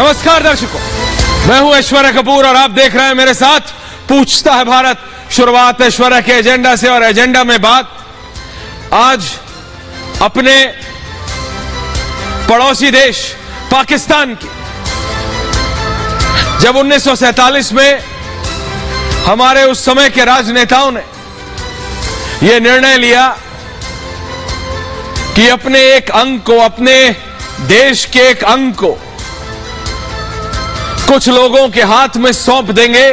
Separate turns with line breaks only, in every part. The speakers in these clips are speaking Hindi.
नमस्कार दर्शकों, मैं हूं ऐश्वर्या कपूर और आप देख रहे हैं मेरे साथ पूछता है भारत। शुरुआत ऐश्वर्या के एजेंडा से और एजेंडा में बात आज अपने पड़ोसी देश पाकिस्तान की। जब 1947 में हमारे उस समय के राजनेताओं ने यह निर्णय लिया कि अपने एक अंग को, अपने देश के एक अंग को कुछ लोगों के हाथ में सौंप देंगे,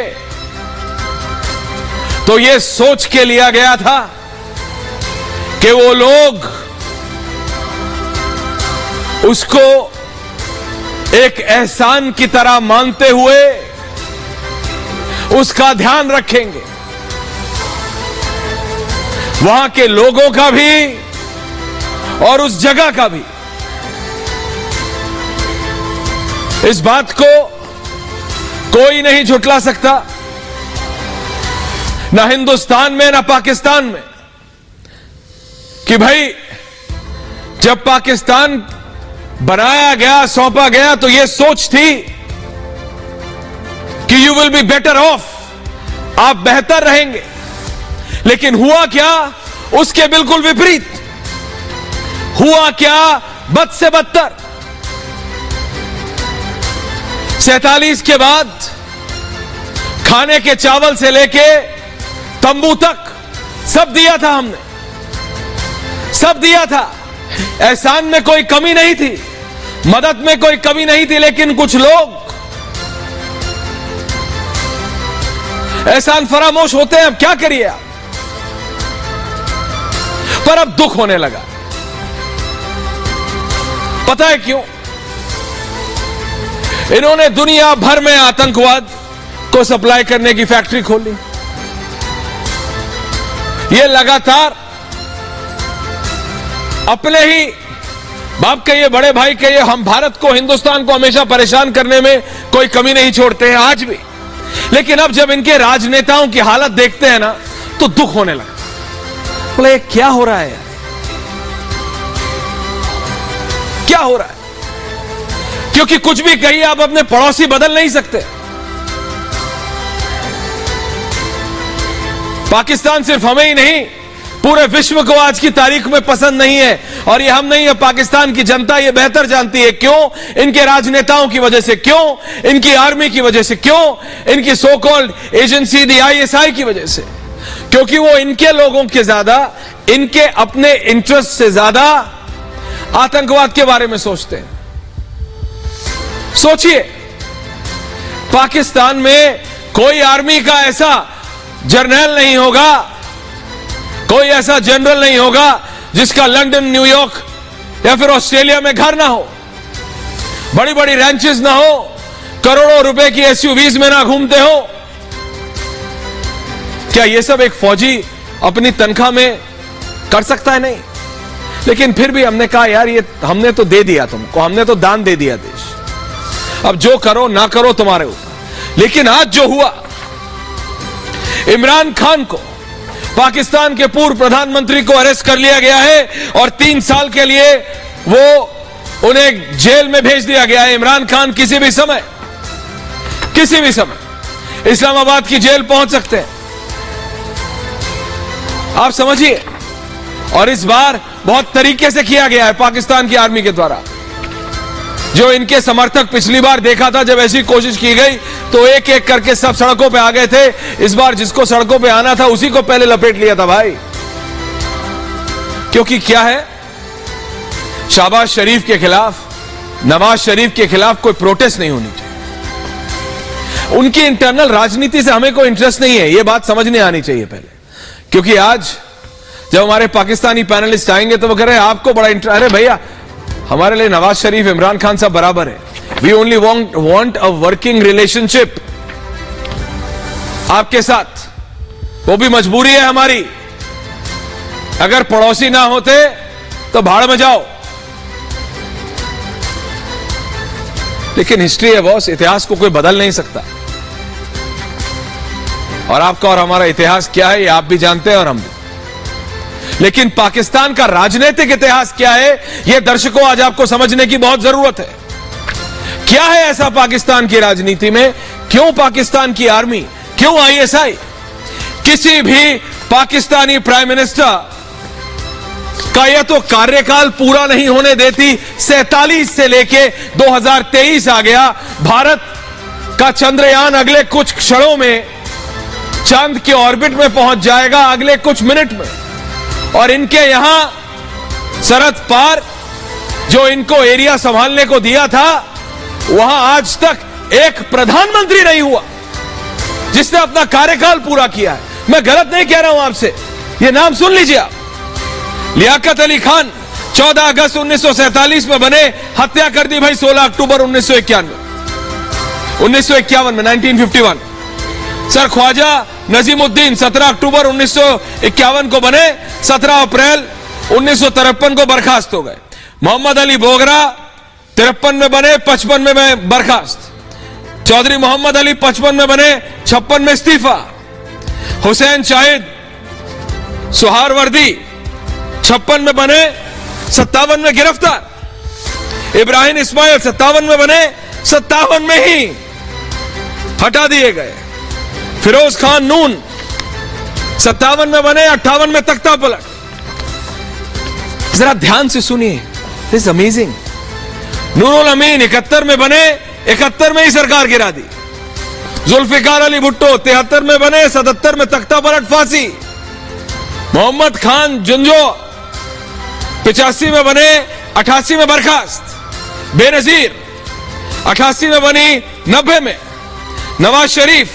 तो यह सोच के लिया गया था कि वो लोग उसको एक एहसान की तरह मानते हुए उसका ध्यान रखेंगे, वहां के लोगों का भी और उस जगह का भी। इस बात को कोई नहीं झुठला सकता, ना हिंदुस्तान में ना पाकिस्तान में, कि भाई जब पाकिस्तान बनाया गया, सौंपा गया, तो यह सोच थी कि you will be better of, आप बेहतर रहेंगे। लेकिन हुआ क्या? उसके बिल्कुल विपरीत हुआ। क्या? बद से बदतर। 47 के बाद खाने के चावल से लेके तंबू तक सब दिया था हमने, सब दिया था। एहसान में कोई कमी नहीं थी, मदद में कोई कमी नहीं थी, लेकिन कुछ लोग एहसान फरामोश होते हैं। अब क्या करिए आप? पर अब दुख होने लगा। पता है क्यों? इन्होंने दुनिया भर में आतंकवाद को सप्लाई करने की फैक्ट्री खोली। ये लगातार अपने ही बाप कहिए, बड़े भाई कहिए, हम भारत को, हिंदुस्तान को हमेशा परेशान करने में कोई कमी नहीं छोड़ते हैं, आज भी। लेकिन अब जब इनके राजनेताओं की हालत देखते हैं ना, तो दुख होने लगा। बोले क्या हो रहा है यार, क्या हो रहा है? क्योंकि कुछ भी कहिए, आप अपने पड़ोसी बदल नहीं सकते। पाकिस्तान सिर्फ हमें ही नहीं, पूरे विश्व को आज की तारीख में पसंद नहीं है। और ये हम नहीं है, पाकिस्तान की जनता ये बेहतर जानती है। क्यों? इनके राजनेताओं की वजह से। क्यों? इनकी आर्मी की वजह से। क्यों? इनकी सो कॉल्ड एजेंसी दी ISI की वजह से। क्योंकि वो इनके लोगों के ज्यादा, इनके अपने इंटरेस्ट से ज्यादा आतंकवाद के बारे में सोचते हैं। सोचिए, पाकिस्तान में कोई आर्मी का ऐसा जर्नल नहीं होगा, कोई ऐसा जनरल नहीं होगा जिसका लंदन, न्यूयॉर्क या फिर ऑस्ट्रेलिया में घर ना हो, बड़ी बड़ी रैंचेस ना हो, करोड़ों रुपए की SUVs में ना घूमते हो। क्या ये सब एक फौजी अपनी तनख्वाह में कर सकता है? नहीं। लेकिन फिर भी हमने कहा यार, ये हमने तो दे दिया तुमको, हमने तो दान दे दिया देश, अब जो करो ना करो तुम्हारे ऊपर। लेकिन आज जो हुआ, इमरान खान को, पाकिस्तान के पूर्व प्रधानमंत्री को अरेस्ट कर लिया गया है और 3 साल के लिए वो उन्हें जेल में भेज दिया गया है। इमरान खान किसी भी समय इस्लामाबाद की जेल पहुंच सकते हैं, आप समझिए। और इस बार बहुत तरीके से किया गया है पाकिस्तान की आर्मी के द्वारा। जो इनके समर्थक पिछली बार देखा था, जब ऐसी कोशिश की गई तो एक एक करके सब सड़कों पे आ गए थे। इस बार जिसको सड़कों पे आना था उसी को पहले लपेट लिया था भाई। क्योंकि क्या है, शहबाज शरीफ के खिलाफ, नवाज शरीफ के खिलाफ कोई प्रोटेस्ट नहीं होनी चाहिए। उनकी इंटरनल राजनीति से हमें कोई इंटरेस्ट नहीं है, यह बात समझने आनी चाहिए पहले। क्योंकि आज जब हमारे पाकिस्तानी पैनलिस्ट आएंगे तो वो कह रहे हैं आपको बड़ा इंटरेस्ट। अरे भैया, हमारे लिए नवाज शरीफ, इमरान खान सब बराबर है। We only want a working relationship आपके साथ, वो भी मजबूरी है हमारी। अगर पड़ोसी ना होते तो भाड़ में जाओ। लेकिन हिस्ट्री है बॉस, इतिहास को कोई बदल नहीं सकता। और आपका और हमारा इतिहास क्या है ये आप भी जानते हैं और हम भी। लेकिन पाकिस्तान का राजनीतिक इतिहास क्या है, यह दर्शकों आज आपको समझने की बहुत जरूरत है। क्या क्या है ऐसा पाकिस्तान की राजनीति में? क्यों पाकिस्तान की आर्मी, क्यों आईएसआई किसी भी पाकिस्तानी प्राइम मिनिस्टर का यह तो कार्यकाल पूरा नहीं होने देती? 47 से लेके 2023 आ गया। भारत का चंद्रयान अगले कुछ क्षणों में चांद के ऑर्बिट में पहुंच जाएगा, अगले कुछ मिनट में। और इनके यहां सरहद पार जो इनको एरिया संभालने को दिया था, वहां आज तक एक प्रधानमंत्री नहीं हुआ जिसने अपना कार्यकाल पूरा किया है। मैं गलत नहीं कह रहा हूं आपसे, यह नाम सुन लीजिए आप। लियाकत अली खान 14 अगस्त 1947 में बने, हत्या कर दी भाई 16 अक्टूबर 1951 में 1951। सर ख्वाजा नजीमुद्दीन 17 अक्टूबर 1951 को बने, 17 अप्रैल 1953 को बर्खास्त हो गए। मोहम्मद अली बोगरा 53 में बने, 55 में बर्खास्त। चौधरी मोहम्मद अली 55 में बने, 56 में इस्तीफा। हुसैन शाहिद सुहारवर्दी 56 में बने, 57 में गिरफ्तार। इब्राहिम इस्माइल 57 में बने, 57 में ही हटा दिए गए। फिरोज खान नून 57 में बने, 58 में तख्ता पलट। जरा ध्यान से सुनिए, दिस अमेजिंग। नूरुल अमीन 71 में बने, 71 में ही सरकार गिरा दी। जुल्फिकार अली भुट्टो 73 में बने, 77 में तख्ता पलट, फांसी। मोहम्मद खान जुंजो 85 में बने, 88 में बर्खास्त। बेनजीर 88 में बनी, 90 में। नवाज शरीफ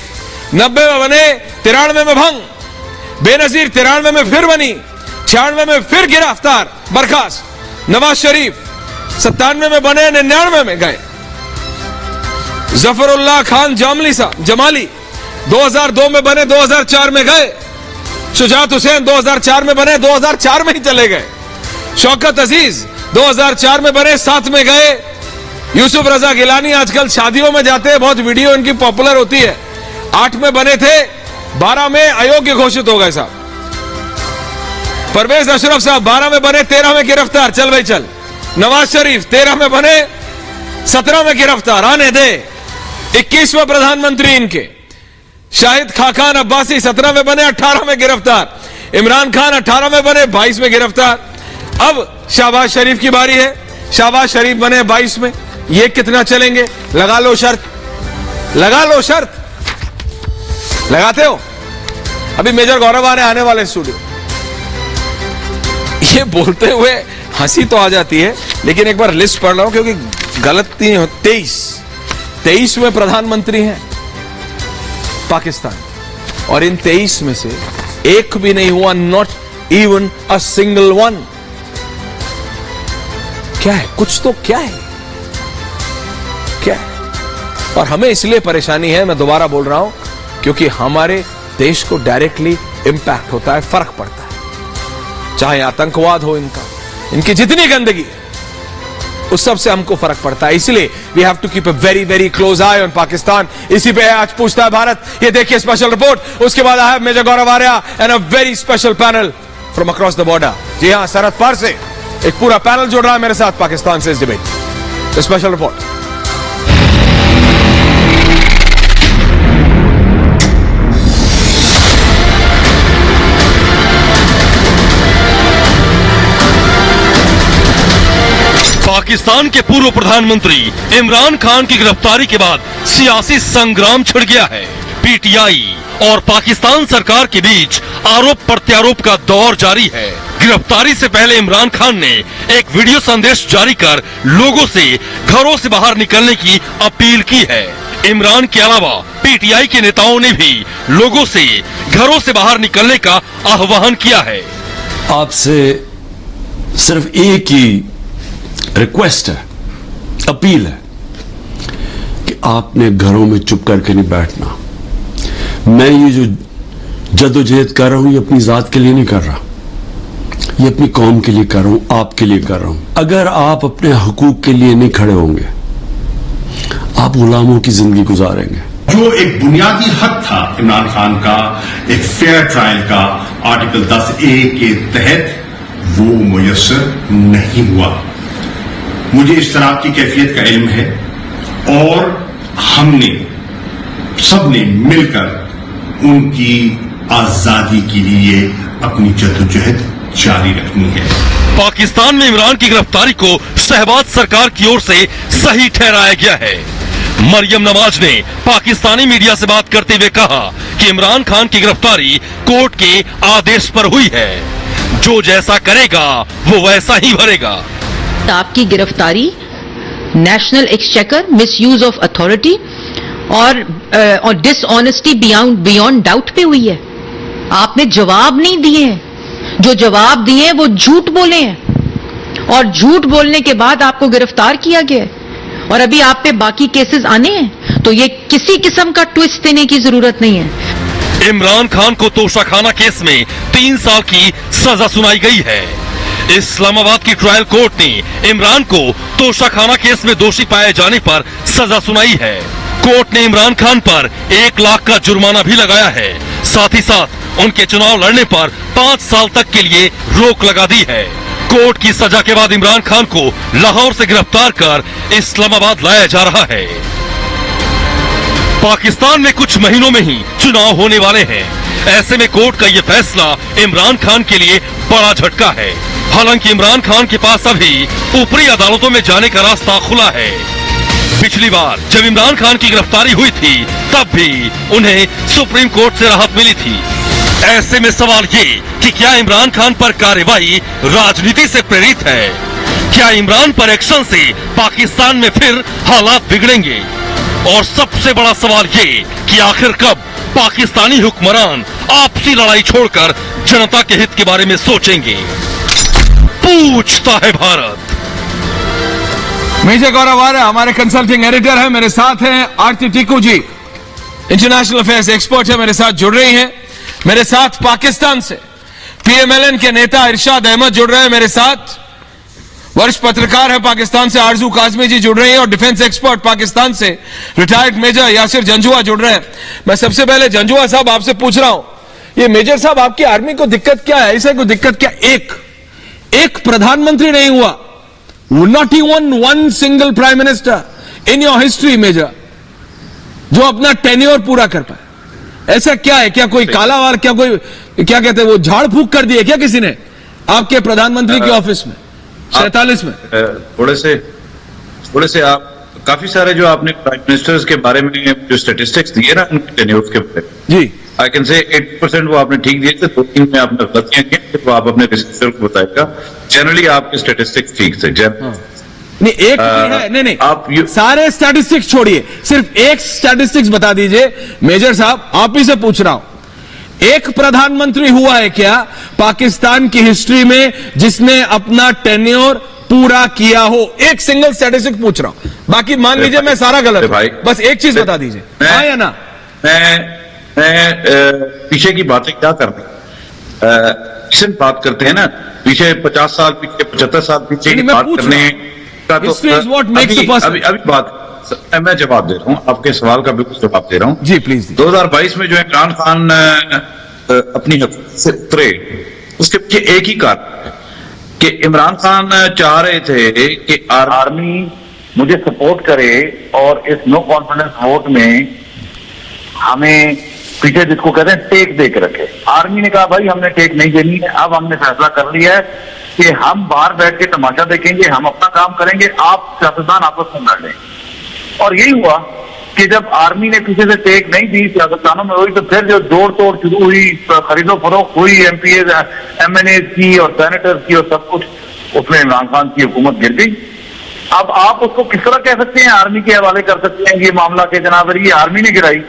90 में बने, 93 में भंग। बेनजीर 93 में फिर बनी, 96 में फिर गिरफ्तार, बर्खास्त। नवाज शरीफ 97 में बने, 99 में गए। जफरुल्लाह खान जमाली 2002 में बने, 2004 में गए। शुजात हुसैन 2004 में बने, 2004 में ही चले गए। शौकत अजीज 2004 में बने, 7 में गए। यूसुफ रजा गिलानी आजकल शादियों में जाते हैं, बहुत वीडियो इनकी पॉपुलर होती है। 8 में बने थे, 12 में अयोग्य घोषित हो गए साहब। परवेज अशरफ साहब 12 में बने, 13 में गिरफ्तार, चल भाई चल। नवाज शरीफ 13 में बने, 17 में गिरफ्तार, आने दे। 21वें प्रधानमंत्री इनके शाहिद खाकान अब्बासी 17 में बने, 18 में गिरफ्तार। इमरान खान 18 में बने, 22 में गिरफ्तार। अब शहबाज शरीफ की बारी है। शहबाज शरीफ बने 22 में। ये कितना चलेंगे? लगा लो शर्त, लगा लो शर्त। लगाते हो? अभी मेजर गौरव आ रहे, आने वाले स्टूडियो। ये बोलते हुए हंसी तो आ जाती है, लेकिन एक बार लिस्ट पढ़ रहा हूं क्योंकि गलती हो। 23 में प्रधानमंत्री हैं पाकिस्तान, और इन 23 में से एक भी नहीं हुआ, not even a single one. क्या है? कुछ तो क्या है? क्या है? और हमें इसलिए परेशानी है, मैं दोबारा बोल रहा हूं, क्योंकि हमारे देश को डायरेक्टली इंपैक्ट होता है, फर्क पड़ता है। चाहे आतंकवाद हो, इनकी जितनी गंदगी है, उस सब से हमको फर्क पड़ता है। इसलिए we have to keep a very very close eye on Pakistan. इसी पे आज पूछता है भारत। ये देखिए स्पेशल रिपोर्ट। उसके बाद I have major Gaurav Arya and a very special panel from across the border. जी हां, सरहद पार से एक पूरा पैनल जुड़ रहा है मेरे साथ पाकिस्तान से इस डिबेट। Special report.
पाकिस्तान के पूर्व प्रधानमंत्री इमरान खान की गिरफ्तारी के बाद सियासी संग्राम छिड़ गया है। पीटीआई और पाकिस्तान सरकार के बीच आरोप प्रत्यारोप का दौर जारी है। गिरफ्तारी से पहले इमरान खान ने एक वीडियो संदेश जारी कर लोगों से घरों से बाहर निकलने की अपील की है। इमरान के अलावा पीटीआई के नेताओं ने भी लोगों से घरों से बाहर निकलने का आह्वान किया है।
आपसे सिर्फ एक ही रिक्वेस्ट है, अपील है कि आपने घरों में चुप करके नहीं बैठना। मैं ये जो जदोजहद कर रहा हूं, ये अपनी जात के लिए नहीं कर रहा, ये अपनी कौम के लिए कर रहा हूं, आपके लिए कर रहा हूं। अगर आप अपने हकूक के लिए नहीं खड़े होंगे, आप गुलामों की जिंदगी गुजारेंगे।
जो एक बुनियादी हक था इमरान खान का, एक फेयर ट्रायल का, आर्टिकल 10A के तहत वो मुयस्सर नहीं हुआ। मुझे इस शराब की कैफियत का इल्म है और हमने सबने मिलकर उनकी आजादी के लिए अपनी जद्दोजहद जारी रखनी है।
पाकिस्तान में इमरान की गिरफ्तारी को शहबाज सरकार की ओर से सही ठहराया गया है। मरियम नवाज ने पाकिस्तानी मीडिया से बात करते हुए कहा कि इमरान खान की गिरफ्तारी कोर्ट के आदेश पर हुई है, जो जैसा करेगा वो वैसा ही भरेगा।
आपकी गिरफ्तारी national exchequer, misuse of authority और डिसऑनेस्टी बियॉन्ड डाउट पे हुई है। आपने जवाब नहीं दिए हैं, जो जवाब दिए हैं वो झूठ बोले हैं और झूठ बोलने के बाद आपको गिरफ्तार किया गया है और अभी आप पे बाकी केसेस आने हैं, तो ये किसी किस्म का ट्विस्ट देने की जरूरत नहीं है।
इमरान खान को तोशाखाना केस में 3 साल की सजा सुनाई गई है। इस्लामाबाद की ट्रायल कोर्ट ने इमरान को तोशाखाना केस में दोषी पाए जाने पर सजा सुनाई है। कोर्ट ने इमरान खान पर 1 लाख का जुर्माना भी लगाया है। साथ ही साथ उनके चुनाव लड़ने पर 5 साल तक के लिए रोक लगा दी है। कोर्ट की सजा के बाद इमरान खान को लाहौर से गिरफ्तार कर इस्लामाबाद लाया जा रहा है। पाकिस्तान में कुछ महीनों में ही चुनाव होने वाले हैं। ऐसे में कोर्ट का यह फैसला इमरान खान के लिए बड़ा झटका है। हालांकि इमरान खान के पास अभी ऊपरी अदालतों में जाने का रास्ता खुला है। पिछली बार जब इमरान खान की गिरफ्तारी हुई थी तब भी उन्हें सुप्रीम कोर्ट से राहत मिली थी। ऐसे में सवाल ये कि क्या इमरान खान पर कार्रवाई राजनीति से प्रेरित है? क्या इमरान पर एक्शन से पाकिस्तान में फिर हालात बिगड़ेंगे? और सबसे बड़ा सवाल ये कि आखिर कब पाकिस्तानी हुक्मरान आपसी लड़ाई छोड़कर जनता के हित के बारे में सोचेंगे? पूछता है भारत।
मेजर गौरव आर्य हमारे कंसल्टिंग एडिटर है, मेरे साथ हैं आरती टिक्कू जी, इंटरनेशनल अफेयर्स एक्सपर्ट है, मेरे साथ जुड़ रही हैं। मेरे साथ पाकिस्तान से पीएमएलएन के नेता इरशाद अहमद जुड़ रहे हैं मेरे साथ। वरिष्ठ पत्रकार है पाकिस्तान से आरजू काजमी जी जुड़ रही हैं और डिफेंस एक्सपर्ट पाकिस्तान से रिटायर्ड मेजर यासिर जंजुआ जुड़ रहे हैं। मैं सबसे पहले जंजुआ साहब आपसे पूछ रहा हूं, ये मेजर साहब आपकी आर्मी को दिक्कत क्या है? ऐसे कोई दिक्कत क्या? एक प्रधानमंत्री नहीं हुआ, not even one single prime minister in your history major जो अपना टेन्योर पूरा कर पाए। ऐसा क्या है? क्या कोई कालावार, क्या कोई क्या कहते हैं वो झाड़ फूक कर दिए क्या किसी ने आपके प्रधानमंत्री के ऑफिस में 47 में?
थोड़े से आप काफी सारे जो आपने प्राइम मिनिस्टर्स के बारे में जो स्टेटिस्टिक्स दिए ना उनके टेन्योर के बारे में, जी आई कैन से 80% वो आपने ठीक दिए थे, 2-3 में आपने गलतियां की, वो आप अपने रिसर्चर को बताएगा। जनरली आपके स्टेटिस्टिक्स ठीक थे।
नहीं एक है, नहीं आप सारे स्टैटिस्टिक्स छोड़िए, सिर्फ एक स्टैटिस्टिक्स बता दीजिए मेजर साहब, आप ही से पूछ रहा हूं। एक प्रधानमंत्री हुआ है क्या पाकिस्तान की हिस्ट्री में जिसने अपना टेन्योर पूरा किया हो? एक सिंगल स्टैटिस्टिक पूछ रहा हूं, बाकी मान लीजिए मैं सारा गलत भाई, बस एक चीज बता दीजिए, हाँ या ना?
मैं पीछे की बातें क्या करनी, सिर्फ बात करते हैं ना, पीछे 50 साल पीछे 75 साल पीछे की बात करने का, तो अभी बात मैं जवाब दे रहा हूं, आपके सवाल का बिल्कुल जवाब दे रहा हूं
जी प्लीज।
2022 में जो इमरान खान अपनी हुकूमत से उतरे, उसके पीछे एक ही कारण है कि इमरान खान चाह रहे थे कि आर्मी मुझे सपोर्ट करे और इस नो कॉन्फिडेंस वोट में हमें पीछे जिसको कहते हैं टेक दे के रखे। आर्मी ने कहा भाई हमने टेक नहीं देनी है, अब हमने फैसला कर लिया है कि हम बाहर बैठ के तमाशा देखेंगे, हम अपना काम करेंगे, आप सियासतदान आपस में लड़ लें। और यही हुआ कि जब आर्मी ने पीछे से टेक नहीं दी सियासतदानों में हुई, तो फिर जो जोड़ तोड़ शुरू हुई, खरीदो फरोख्त हुई, एमपीए एमएनए की और सेनेटर की और सब कुछ, उसमें इमरान खान की हुकूमत गिर गई। अब आप उसको किस तरह कह सकते हैं, आर्मी के हवाले कर सकते हैं ये मामला के जनाब ये आर्मी ने गिराई।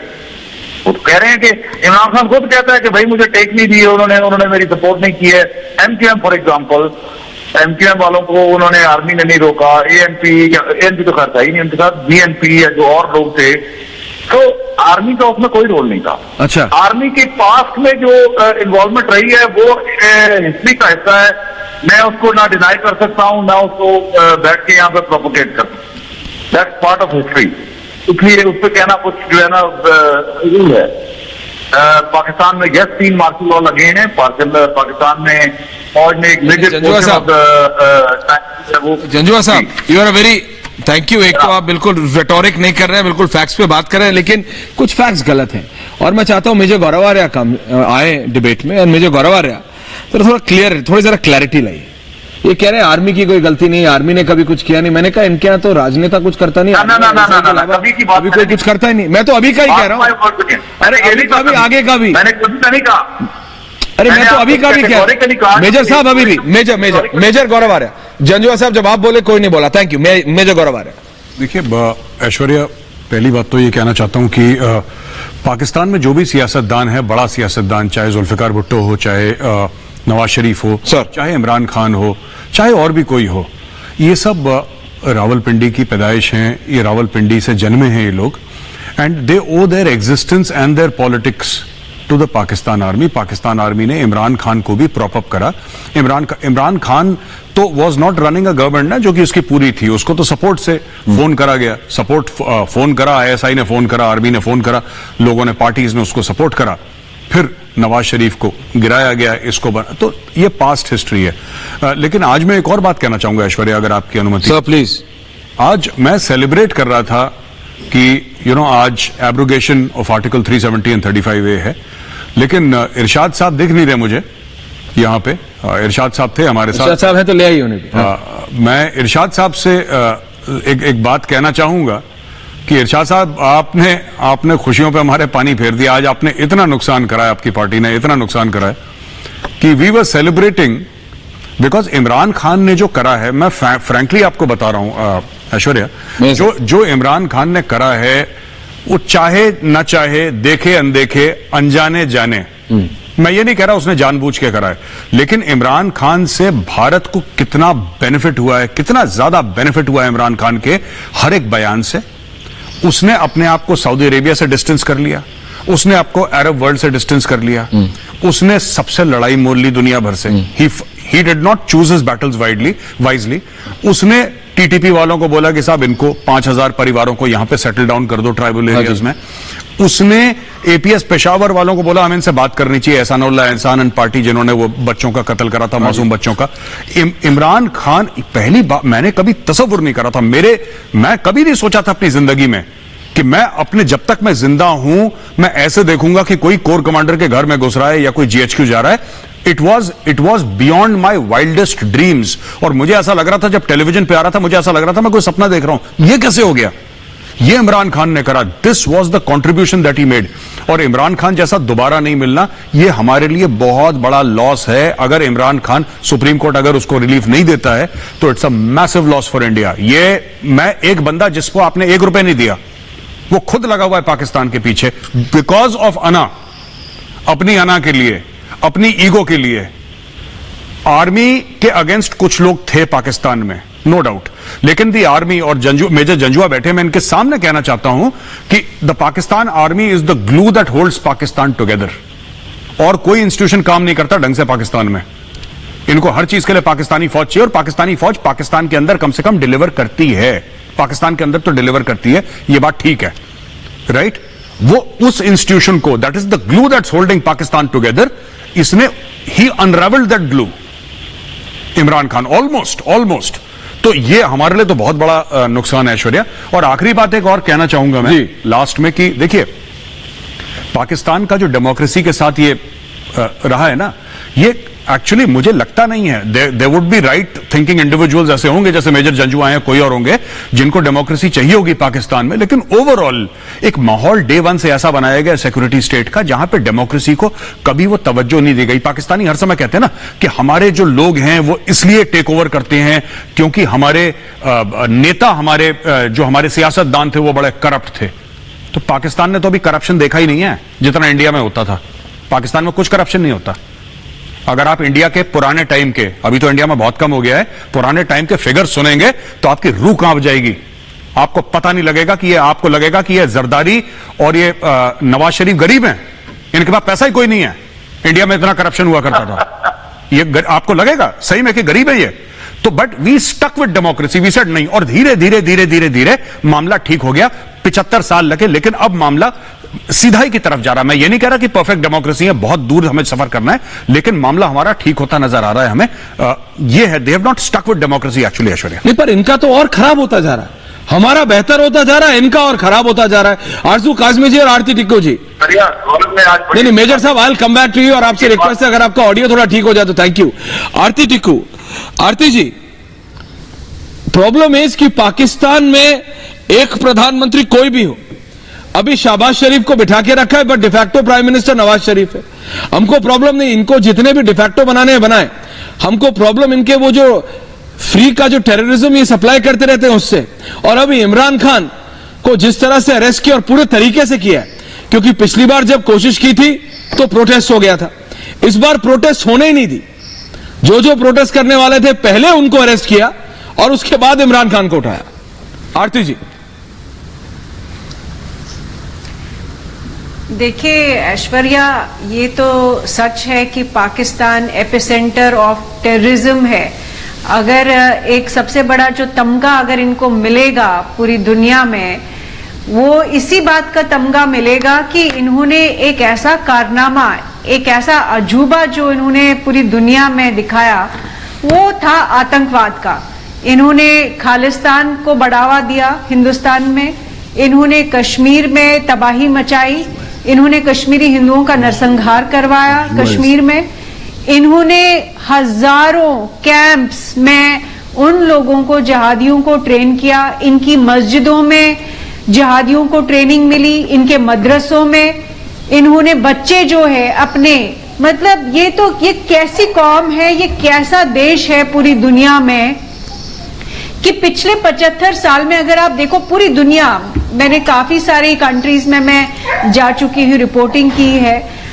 वो तो कह रहे हैं कि इमरान खान खुद कहता है कि भाई मुझे टेक नहीं दी, उन्होंने मेरी सपोर्ट नहीं की है। एमक्यूएम फॉर एग्जांपल, एमक्यूएम वालों को उन्होंने आर्मी ने नहीं रोका, एएनपी तो खैर था ही नहीं उनके साथ, बीएनपी या जो और लोग थे, तो आर्मी का उसमें कोई रोल नहीं था। अच्छा, आर्मी के पास्ट में जो इन्वॉल्वमेंट रही है वो हिस्ट्री का हिस्सा है, मैं उसको ना डिनाई कर सकता हूं ना उसको बैठ के यहाँ पे प्रोपोगेट कर सकता हूं, दैट्स पार्ट ऑफ हिस्ट्री। इसलिए उस पर कहना कुछ जो है ना रूल है। पाकिस्तान में 3 मार्शल लॉ लगे हैं, पाकिस्तान में फौज ने एक मेजर
जंजुआ साहब, you are a very thank you. एक तो आप बिल्कुल रेटोरिक नहीं कर रहे हैं, बिल्कुल फैक्ट्स पे बात कर रहे हैं, लेकिन कुछ फैक्ट्स गलत हैं। और मैं चाहता हूं मेजर गौरव आर्या आए डिबेट में, और मेजर गौरव आर्या तो थोड़ा क्लियर, थोड़ी जरा क्लैरिटी लाइए। ये कह रहे हैं आर्मी की कोई गलती नहीं, आर्मी ने कभी कुछ किया नहीं। मैंने कहा इनके यहाँ तो राजनेता कुछ करता नहीं, अभी कोई कुछ करता ही नहीं। मैं तो अभी का ही कह रहा हूँ, अरे अभी का भी, आगे का भी,
मैंने कुछ नहीं कहा।
अरे मैं तो अभी का भी कह रहा हूं। मेजर साहब अभी भी, मेजर गौरव आर्या, जंजुआ साहब जब आप बोले कोई नहीं बोला। Thank you. Major Gaurav Arya.
देखिए ऐश्वर्या, पहली बात तो ये कहना चाहता हूं कि पाकिस्तान में जो भी सियासतदान है, बड़ा सियासतदान, चाहे जुल्फिकार भुट्टो हो, चाहे नवाज शरीफ हो, चाहे इमरान खान हो, चाहे और भी कोई हो, ये सब रावलपिंडी की पैदाइश हैं, ये रावलपिंडी से जन्मे हैं ये लोग, and they owe their existence and their politics to the Pakistan army. Pakistan army ने इमरान खान को भी प्रॉप अप करा। इमरान खान तो was not running a government ना, जो कि उसकी पूरी थी, उसको तो सपोर्ट से फोन करा गया, सपोर्ट फोन करा, आईएसआई ने फोन करा, आर्मी ने फोन करा, लोगों ने, पार्टीज ने उसको सपोर्ट करा, फिर नवाज शरीफ को गिराया गया, इसको बना, तो ये पास्ट हिस्ट्री है। लेकिन आज मैं एक और बात कहना चाहूंगा ऐश्वर्या, अगर आपकी अनुमति।
Sir please.
आज मैं सेलिब्रेट कर रहा था कि आज abrogation of article 370 and 35A है, लेकिन इरशाद साहब दिख नहीं रहे मुझे यहाँ पे। इरशाद साहब थे हमारे साथ।
इरशाद साहब है तो ले आइए उन्हें।
मैं इरशाद साहब से एक बात कहना चाहूंगा कि इरशाद साहब, आपने खुशियों पे हमारे पानी फेर दिया। आज आपने इतना नुकसान कराया, आपकी पार्टी ने इतना नुकसान कराया कि we were celebrating because Imran Khan ने जो करा है, मैं फ्रैंकली आपको बता रहा हूं ऐश्वर्या, जो इमरान खान ने करा है, वो चाहे न चाहे, देखे अनदेखे, अनजाने जाने, मैं ये नहीं कह रहा उसने जानबूझ के करा है, लेकिन इमरान खान से भारत को कितना बेनिफिट हुआ है, कितना ज्यादा बेनिफिट हुआ है इमरान खान के हर एक बयान से। उसने अपने आप को सऊदी अरेबिया से डिस्टेंस कर लिया, उसने आपको अरब वर्ल्ड से डिस्टेंस कर लिया, उसने सबसे लड़ाई मोल ली दुनिया भर से। He did not choose his battles wisely. उसने टीटीपी वालों को बोला कि साहब इनको 5000 परिवारों को यहां पे सेटल डाउन कर दो ट्राइबल एरियाज में। उसने एपीएस पेशावर वालों को बोला हमें इनसे बात करनी चाहिए, एहसानुल्लाह एहसान एंड पार्टी जिन्होंने वो बच्चों का कत्ल करा था, मासूम बच्चों का। इमरान खान, पहली बात मैंने कभी तसव्वुर नहीं करा था, मैं कभी नहीं सोचा था अपनी जिंदगी में कि मैं अपने, जब तक मैं जिंदा हूं, मैं ऐसे देखूंगा कि कोई कोर कमांडर के घर में घुस रहा है या कोई जीएचक्यू जा रहा है। It was beyond my wildest dreams. और मुझे ऐसा लग रहा था, जब टेलीविजन पे आ रहा था, मुझे ऐसा लग रहा था मैं कोई सपना देख रहा हूं। ये कैसे हो गया? ये इमरान खान ने करा। This was the contribution that he made. और इमरान खान जैसा दोबारा नहीं मिलना, ये हमारे लिए बहुत बड़ा लॉस है। अगर इमरान खान, सुप्रीम कोर्ट अगर उसको रिलीफ नहीं देता है, तो it's a massive loss for India. ये मैं, एक बंदा जिसको आपने 1 रुपए नहीं दिया, वो खुद लगा हुआ है पाकिस्तान के पीछे, बिकॉज ऑफ अना, अपनी अना के लिए, अपनी ईगो के लिए। आर्मी के अगेंस्ट कुछ लोग थे पाकिस्तान में, नो डाउट, लेकिन दी आर्मी, और मेजर जंजुआ बैठे, मैं इनके सामने कहना चाहता हूं कि the Pakistan army is the glue that holds Pakistan together. और कोई इंस्टीट्यूशन काम नहीं करता ढंग से पाकिस्तान में। इनको हर चीज के लिए पाकिस्तानी फौज चाहिए, और पाकिस्तानी फौज पाकिस्तान के अंदर कम से कम डिलीवर करती है। पाकिस्तान के अंदर तो डिलीवर करती है, ये बात ठीक है, राइट? वो उस इंस्टीट्यूशन को, that is the glue that's holding Pakistan together, इसने ही unravelled that glue, Imran Khan, almost. तो ये हमारे लिए तो बहुत बड़ा नुकसान है ऐश्वर्या। और आखिरी बात एक और कहना चाहूंगा मैं लास्ट में, कि देखिए पाकिस्तान का जो डेमोक्रेसी के साथ ये रहा है ना, ये एक्चुअली मुझे लगता नहीं है, they would be right thinking individuals ऐसे होंगे, जैसे मेजर जंजुआ हैं, कोई और होंगे, जिनको डेमोक्रेसी चाहिए होगी पाकिस्तान में, लेकिन ओवरऑल एक माहौल डे 1 से ऐसा बनाया गया सिक्योरिटी स्टेट का, जहां पे डेमोक्रेसी को कभी वो तवज्जो नहीं दी गई। पाकिस्तानी हर समय कहते हैं ना कि हमारे जो लोग हैं वो इसलिए टेक ओवर करते हैं क्योंकि हमारे नेता, जो हमारे सियासतदान थे वो बड़े करप्ट थे। तो पाकिस्तान ने तो अभी करप्शन देखा ही नहीं है जितना इंडिया में होता था। पाकिस्तान में कुछ करप्शन नहीं होता। अगर आप इंडिया के पुराने टाइम के, अभी तो इंडिया में बहुत कम हो गया है, पुराने टाइम के फिगर सुनेंगे तो आपकी रूह कांप जाएगी। आपको पता नहीं लगेगा कि आपको लगेगा कि ये जरदारी और ये नवाज शरीफ गरीब हैं, इनके पास पैसा ही कोई नहीं है। इंडिया में इतना करप्शन हुआ करता था, ये आपको लगेगा सही में कि गरीब है ये। तो but we stuck with democracy, we said नहीं, और धीरे धीरे मामला ठीक हो गया। 75 साल लगे, लेकिन अब मामला सीधाई की तरफ जा रहा है। मैं ये नहीं कह रहा कि परफेक्ट डेमोक्रेसी है, बहुत दूर हमें सफर करना है, लेकिन मामला हमारा ठीक होता नजर आ रहा है हमें। ये है, they have not stuck with democracy actually Aishwarya.
नहीं, पर इनका तो और खराब होता जा रहा है। हमारा बेहतर होता जा रहा है, इनका और खराब होता जा रहा है। आरजू काजमी जी और आरती टिक्कू जी। नहीं मेजर साहब, I will come back to you, और आपसे रिक्वेस्ट है अगर आपका ऑडियो थोड़ा ठीक हो जाए तो। Thank you. Aarti Tikku, Aarti ji, problem is कि पाकिस्तान में एक प्रधानमंत्री कोई भी हो, अभी शहबाज शरीफ को बिठा के रखा है, but de facto prime minister Nawaz Sharif है। हमको प्रॉब्लम नहीं, इनको जितने भी डिफैक्टो बनाने हैं बनाए, हमको प्रॉब्लम इनके वो जो फ्री का जो टेररिज्म ये सप्लाई करते रहते हैं उससे। और अभी इमरान खान को जिस तरह से अरेस्ट किया और पूरे तरीके से किया है, क्योंकि पिछली बार जब कोशिश की थी तो प्रोटेस्ट हो गया था, इस बार प्रोटेस्ट होने ही नहीं दी। जो जो प्रोटेस्ट करने वाले थे पहले उनको अरेस्ट किया और उसके बाद इमरान खान को उठाया। आरती जी।
देखिए ऐश्वर्या, ये तो सच है कि पाकिस्तान एपिसेंटर ऑफ टेररिज्म है। अगर एक सबसे बड़ा जो तमगा अगर इनको मिलेगा पूरी दुनिया में, वो इसी बात का तमगा मिलेगा कि इन्होंने एक ऐसा कारनामा, एक ऐसा अजूबा जो इन्होंने पूरी दुनिया में दिखाया, वो था आतंकवाद का। इन्होंने खालिस्तान को बढ़ावा दिया हिंदुस्तान में, इन्होंने कश्मीर में तबाही मचाई, इन्होंने कश्मीरी हिंदुओं का नरसंहार करवाया कश्मीर में, इन्होंने हजारों कैंप्स में उन लोगों को, जिहादियों को ट्रेन किया। इनकी मस्जिदों में जिहादियों को ट्रेनिंग मिली, इनके मदरसों में इन्होंने बच्चे जो है अपने, मतलब ये कैसी कौम है, ये कैसा देश है पूरी दुनिया में कि पिछले 75 साल में अगर आप देखो पूरी दुनिया, मैंने काफी सारी कंट्रीज में मैं जा चुकी हूँ, रिपोर्टिंग की है,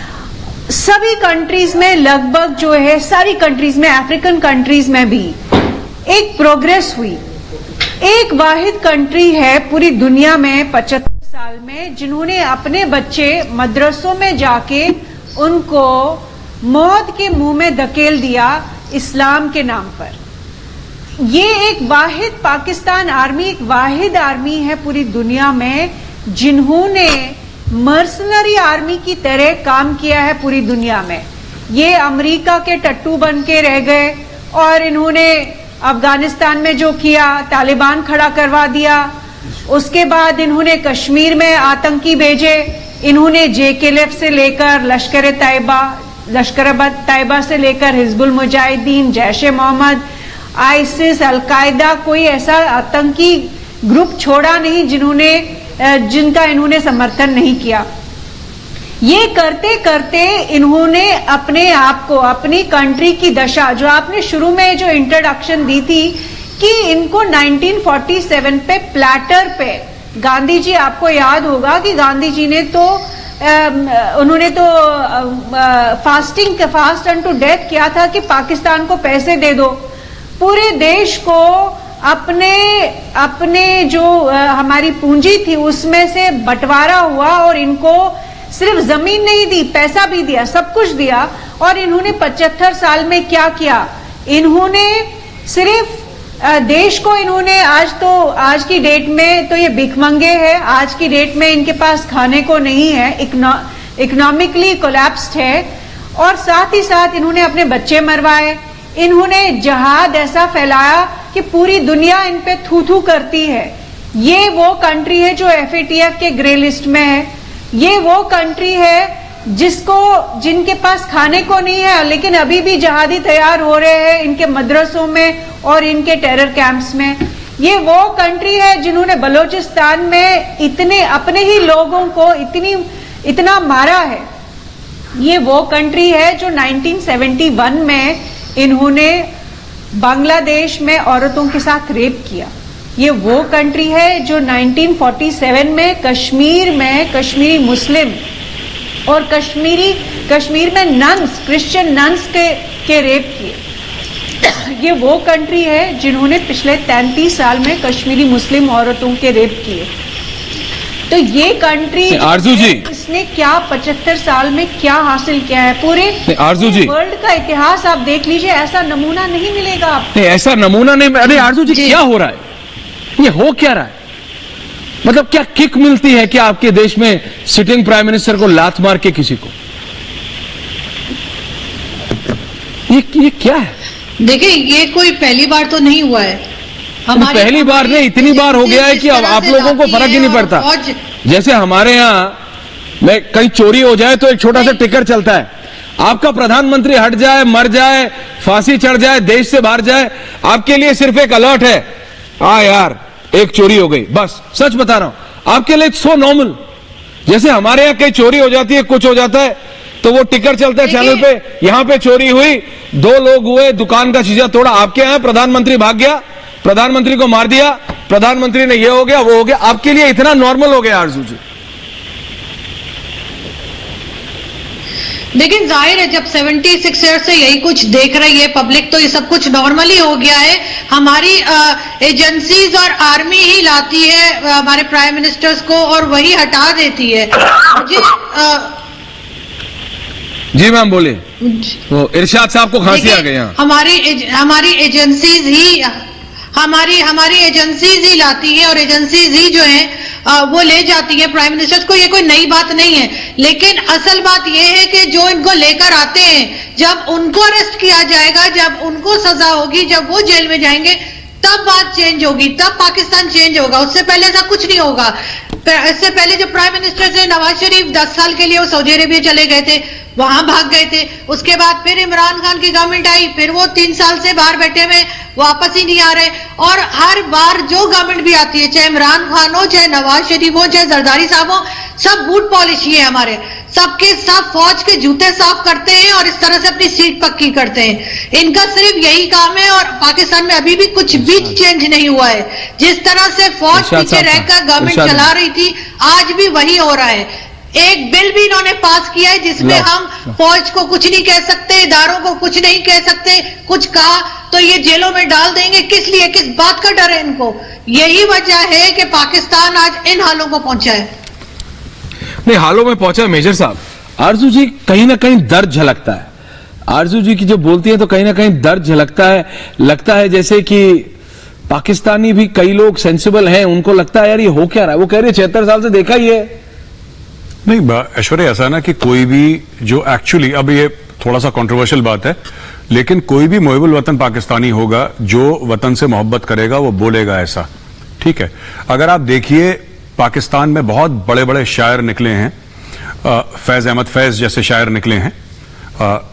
सभी कंट्रीज में लगभग जो है, सारी कंट्रीज में, अफ्रीकन कंट्रीज में भी एक प्रोग्रेस हुई। एक वाहिद कंट्री है पूरी दुनिया में 75 साल में जिन्होंने अपने बच्चे मदरसों में जाके उनको मौत के मुंह में धकेल दिया इस्लाम के नाम पर। ये एक वाहिद पाकिस्तान आर्मी, एक वाहिद आर्मी है पूरी दुनिया में जिन्होंने मर्सनरी आर्मी की तरह काम किया है पूरी दुनिया में। ये अमेरिका के टट्टू बन के रह गए और इन्होंने अफगानिस्तान में जो किया, तालिबान खड़ा करवा दिया। उसके बाद इन्होंने कश्मीर में आतंकी भेजे, इन्होंने JKLF से लेकर लश्कर तैयबा से लेकर हिजबुल मुजाहिदीन, जैश ए मोहम्मद, आईसिस, अलकायदा, कोई ऐसा आतंकी ग्रुप छोड़ा नहीं जिनका इन्होंने समर्थन नहीं किया। ये करते करते इन्होंने अपने आप को, अपनी कंट्री की दशा, जो आपने शुरू में जो इंट्रोडक्शन दी थी कि इनको 1947 पे प्लेटर पे, गांधी जी, आपको याद होगा कि गांधी जी ने तो उन्होंने तो फास्ट अनटू डेथ किया था कि पाकिस्तान को पैसे दे दो, पूरे देश को अपने जो हमारी पूंजी थी उसमें से बंटवारा हुआ और इनको सिर्फ जमीन नहीं दी, पैसा भी दिया, सब कुछ दिया। और इन्होंने 75 साल में क्या किया, इन्होंने सिर्फ देश को, इन्होंने आज की डेट में तो ये भिखमंगे है, आज की डेट में इनके पास खाने को नहीं है, इकोनॉमिकली कोलैप्स्ड है, और साथ ही साथ इन्होंने अपने बच्चे मरवाए। इन्होंने जहाद ऐसा फैलाया कि पूरी दुनिया इन पे थू थू करती है। ये वो कंट्री है जो FATF के ग्रे लिस्ट में है, ये वो कंट्री है जिनके पास खाने को नहीं है, लेकिन अभी भी जहादी तैयार हो रहे हैं इनके मदरसों में और इनके टेरर कैंप्स में। ये वो कंट्री है जिन्होंने बलोचिस्तान में इतने अपने ही लोगों को इतना मारा है। ये वो कंट्री है जो 1971 में इन्होंने बांग्लादेश में औरतों के साथ रेप किया। ये वो कंट्री है जो 1947 में कश्मीरी मुस्लिम और कश्मीर में नन्स, क्रिश्चियन नन्स के रेप किए। ये वो कंट्री है जिन्होंने पिछले 33 साल में कश्मीरी मुस्लिम औरतों के रेप किए। तो ये कंट्री
आरजू जी,
इसने क्या 75 साल में क्या हासिल किया है, पूरे
आरजू जी
वर्ल्ड का इतिहास आप देख लीजिए, ऐसा नमूना नहीं मिलेगा आपको।
ऐसा नमूना नहीं। अरे आरजू जी, क्या हो रहा है, ये हो क्या रहा है? मतलब क्या किक मिलती है क्या आपके देश में सिटिंग प्राइम मिनिस्टर को लात मार के किसी को? ये क्या है?
देखिए, ये कोई पहली बार तो नहीं हुआ है।
पहली बार नहीं, इतनी बार हो गया है कि अब आप लोगों को फर्क ही नहीं पड़ता। जैसे हमारे यहाँ में कहीं चोरी हो जाए तो एक छोटा सा टिकर चलता है, आपका प्रधानमंत्री हट जाए, मर जाए, फांसी चढ़ जाए, देश से बाहर जाए, आपके लिए सिर्फ एक अलर्ट है, यार एक चोरी हो गई, बस। सच बता रहा हूं, आपके लिए सो नॉर्मल। जैसे हमारे यहाँ कहीं चोरी हो जाती है, कुछ हो जाता है तो वो टिकर चलता है चैनल पे, यहां पे चोरी हुई, 2 लोग हुए, दुकान का शीशा तोड़ा। आपके यहाँ प्रधानमंत्री भाग गया, प्रधानमंत्री को मार दिया, प्रधानमंत्री ने ये हो गया वो हो गया, आपके लिए इतना नॉर्मल हो गया आरजू जी।
लेकिन जाहिर है जब 76 ईयर से यही कुछ देख रही है पब्लिक, तो ये सब कुछ नॉर्मली हो गया है। हमारी एजेंसीज और आर्मी ही लाती है हमारे प्राइम मिनिस्टर्स को और वही हटा देती है।
जी मैम बोलिए। वो इरशाद साहब को खांसी आ गई।
हमारी एजेंसीज ही लाती है और एजेंसीज ही जो है वो ले जाती है प्राइम मिनिस्टर्स को। ये कोई नई बात नहीं है, लेकिन असल बात ये है कि जो इनको लेकर आते हैं, जब उनको अरेस्ट किया जाएगा, जब उनको सजा होगी, जब वो जेल में जाएंगे, तब बात चेंज होगी, तब पाकिस्तान चेंज होगा। उससे पहले ऐसा कुछ नहीं होगा। इससे पहले जो प्राइम मिनिस्टर थे नवाज शरीफ 10 साल के लिए वो सऊदी अरेबिया चले गए थे, वहां भाग गए थे। उसके बाद फिर इमरान खान की गवर्नमेंट आई, फिर वो 3 साल से बाहर बैठे हुए, वापस ही नहीं आ रहे। और हर बार जो गवर्नमेंट भी आती है, चाहे इमरान खान हो, चाहे नवाज शरीफ हो, चाहे जरदारी साहब हो, सब बूट पॉलिश ही है हमारे। सबके सब फौज के जूते साफ करते हैं और इस तरह से अपनी सीट पक्की करते हैं। इनका सिर्फ यही काम है। और पाकिस्तान में अभी भी कुछ भी चेंज नहीं हुआ है। जिस तरह से फौज पीछे रहकर गवर्नमेंट चला रही थी, आज भी वही हो रहा है। एक बिल भी इन्होंने पास किया है जिसमें हम फौज को कुछ नहीं कह सकते, इदारों को कुछ नहीं कह सकते, कुछ कहा तो ये जेलों में डाल देंगे। किस लिए, किस बात का डर है इनको? यही वजह है कि पाकिस्तान आज इन हालों को पहुंचा है।
नहीं, हालों में पहुंचा है मेजर साहब। आरजू जी कहीं ना कहीं दर्द झलकता है। आरजू जी की जो बोलती है तो कहीं ना कहीं दर्द झलकता है। लगता है जैसे कि पाकिस्तानी भी कई लोग सेंसिबल हैं, उनको लगता है यार ये हो क्या रहा है। वो कह रहे 76 साल से देखा ही है।
नहीं ऐश्वर्या, ऐसा ना कि कोई भी जो एक्चुअली, अब ये थोड़ा सा कंट्रोवर्शियल बात है, लेकिन कोई भी मुहिबुल वतन पाकिस्तानी होगा जो वतन से मोहब्बत करेगा वो बोलेगा ऐसा, ठीक है। अगर आप देखिए पाकिस्तान में बहुत बड़े बड़े शायर निकले हैं, फैज अहमद फैज जैसे शायर निकले हैं,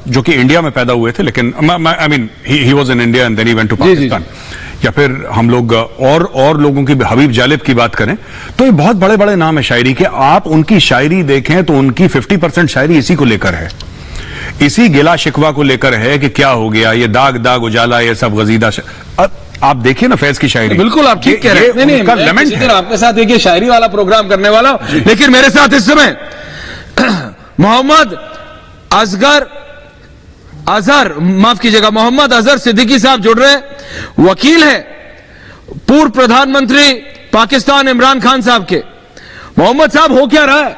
जो कि इंडिया में पैदा हुए थे, लेकिन I mean he was in India and then he went to Pakistan. या फिर हम लोग और लोगों की, हबीब जालिब की बात करें तो ये बहुत बड़े बड़े नाम है शायरी के। आप उनकी शायरी देखें तो उनकी 50% शायरी इसी को लेकर है, इसी गिला शिकवा को लेकर है कि क्या हो गया, ये दाग दाग उजाला, ये सब गजीदा। आप देखिए ना फैज की शायरी।
बिल्कुल आप ठीक कह रहे हैं। नहीं, आपके साथ एक शायरी वाला प्रोग्राम करने वाला, लेकिन मेरे साथ इस समय मोहम्मद अजहर सिद्दीकी साहब जुड़ रहे हैं। वकील हैं पूर्व प्रधानमंत्री पाकिस्तान इमरान खान साहब के। मोहम्मद साहब हो क्या रहा है,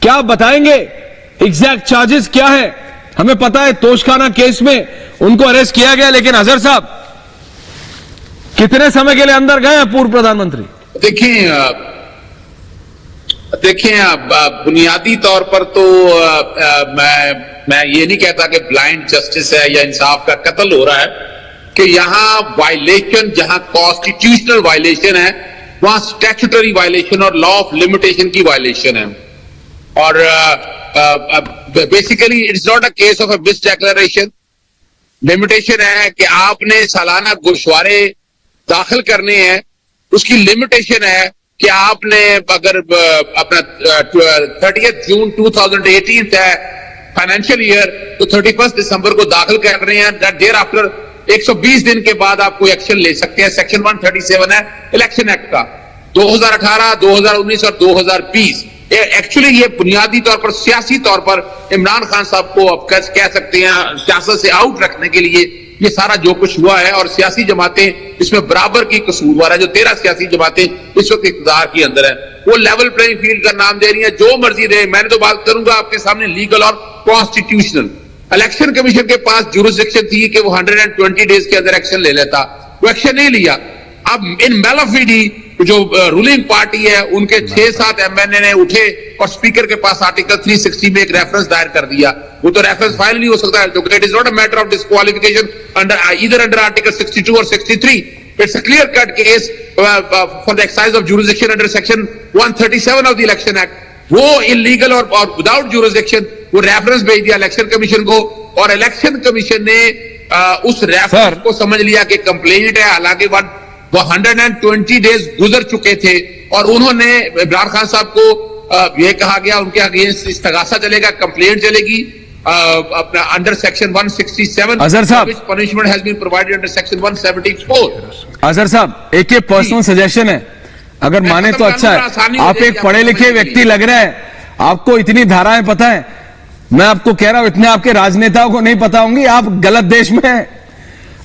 क्या आप बताएंगे? एग्जैक्ट चार्जेस क्या है? हमें पता है तोशखाना केस में उनको अरेस्ट किया गया, लेकिन अजहर साहब कितने समय के लिए अंदर गए हैं पूर्व प्रधानमंत्री?
देखिए बुनियादी तौर पर तो मैं ये नहीं कहता कि ब्लाइंड जस्टिस है या इंसाफ का कत्ल हो रहा है, कि यहां वायलेशन, जहां कॉन्स्टिट्यूशनल वायलेशन है, वहां स्टैट्यूटरी वायलेशन और लॉ ऑफ लिमिटेशन की वायलेशन है। और basically it's not a case of a miss declaration. Limitation है कि आपने सालाना गोशवारे दाखिल करने हैं, उसकी लिमिटेशन है कि आपने अगर अपना 30 जून 2018 है फाइनेंशियल ईयर, तो 31 दिसंबर को दाखिल कर रहे हैं। देयर आफ्टर 120 दिन के बाद आप कोई एक्शन ले सकते हैं। सेक्शन 137 है इलेक्शन एक्ट का, 2018, 2019 और 2020। एक्चुअली ये बुनियादी तौर पर सियासी तौर पर इमरान खान साहब को आप कह सकते हैं सियासत से आउट रखने के लिए ये सारा जो कुछ हुआ है। और सियासी जमातें इसमें बराबर की कसूरवार है। जो 13 सियासी जमातें इस वक्त इख्तियार के अंदर है, वो लेवल प्लेइंग फील्ड का नाम दे रही है, जो मर्जी रहे। मैंने तो बात करूंगा आपके सामने लीगल और कॉन्स्टिट्यूशनल। इलेक्शन कमीशन के पास जुरिसडिक्शन थी कि वो 120 डेज के अंदर एक्शन ले लेता, वो एक्शन नहीं लिया। अब इन मेलाफिडी जो रूलिंग पार्टी है, उनके 6-7 एमएनए ने उठे और स्पीकर के पास आर्टिकल 360 में एक रेफरेंस दायर कर दिया। वो तो रेफरेंस फाइल नहीं हो सकता, क्योंकि it is not a matter of disqualification under either under article 62 और 63। It's a clear-cut case for the exercise of jurisdiction under Section 137 of the Election Act. वो illegal और without jurisdiction वो रेफरेंस भेज दिया इलेक्शन कमीशन को, और इलेक्शन कमीशन ने उस रेफरेंस को समझ लिया कि कंप्लेंट है। हालांकि 120 डेज गुजर चुके थे और उन्होंने इमरान खान साहब को यह कहा गया उनके अगेंस्ट इस्तगासा चलेगा, कंप्लेंट चलेगी अपना अंडर सेक्शन 167।
अजहर साहब,
punishment has been provided under section 174।
Azhar साहब, एक पर्सनल सजेशन है, अगर माने तो अच्छा है। आप एक पढ़े लिखे व्यक्ति लग रहे हैं, आपको इतनी धाराएं पता है। मैं आपको कह रहा हूं, इतने आपके राजनेताओं को नहीं पता होंगी। आप गलत देश में हैं,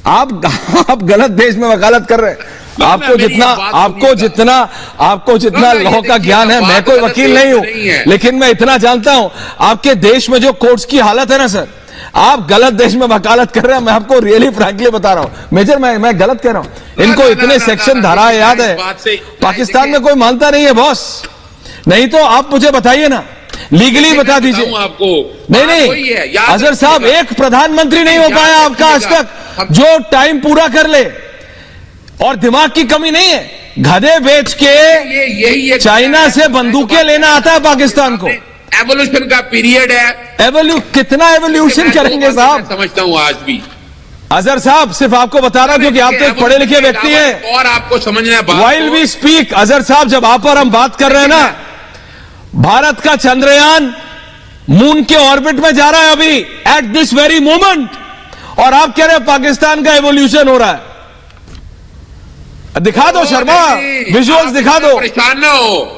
आप गलत देश में वकालत कर रहे हैं। आपको जितना लॉ का ज्ञान है, मैं कोई वकील नहीं हूं, लेकिन मैं इतना जानता हूं आपके देश में जो कोर्ट्स की हालत है ना सर, आप गलत देश में वकालत कर रहे हैं। मैं आपको रियली फ्रैंकली बता रहा हूं मेजर, मैं गलत कह रहा हूं। इनको इतने सेक्शन धाराएं याद है, पाकिस्तान में कोई मानता नहीं है बॉस। नहीं तो आप मुझे बताइए ना, लीगली बता दीजिए
आपको।
नहीं अजहर साहब, एक प्रधानमंत्री नहीं हो पाया आपका आज तक जो टाइम पूरा कर ले, और दिमाग की कमी नहीं है। गधे बेच के चाइना से बंदूकें लेना आता है पाकिस्तान को।
एवोल्यूशन का पीरियड है।
कितना एवोल्यूशन करेंगे साहब?
समझता हूं आज भी
अजहर साहब, सिर्फ आपको बता रहा हूं क्योंकि आप तो एक पढ़े लिखे व्यक्ति हैं
और आपको समझना।
वाइल वी स्पीक अजहर साहब, जब आप और हम बात कर रहे हैं ना, भारत का चंद्रयान मून के ऑर्बिट में जा रहा है अभी एट दिस वेरी मोमेंट, और आप कह रहे हैं पाकिस्तान का एवोल्यूशन हो रहा है। दिखा दो शर्मा, विजुअल्स दिखा दो।
परेशान ना हो,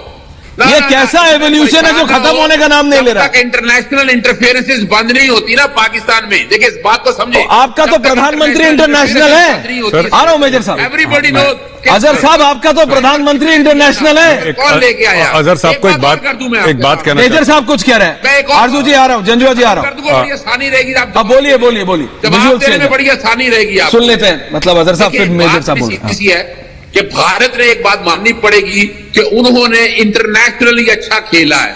ये कैसा एवोल्यूशन है जो खत्म होने का नाम नहीं ले रहा?
इंटरनेशनल इंटरफेरेंसेस बंद नहीं होती ना पाकिस्तान में। देखिए इस बात को समझे।
आपका तो प्रधानमंत्री इंटरनेशनल है। आ रहा हूं मेजर साहब।
Everybody no.
अजहर साहब, आपका तो प्रधानमंत्री इंटरनेशनल है।
कौन लेके आया?
अजहर साहब को एक बात कहना।
मेजर साहब कुछ कह रहे हैं। आरजू जी आ रहा हूं, जंजुआ जी आ रहा हूं।
बड़ी आसानी रहेगी।
अब बोलिए।
जवाब देने में बड़ी आसानी रहेगी।
सुन लेते हैं, मतलब अजहर साहब फिर मेजर साहब बोल।
कि भारत ने एक बात माननी पड़ेगी कि उन्होंने इंटरनेशनली अच्छा खेला है।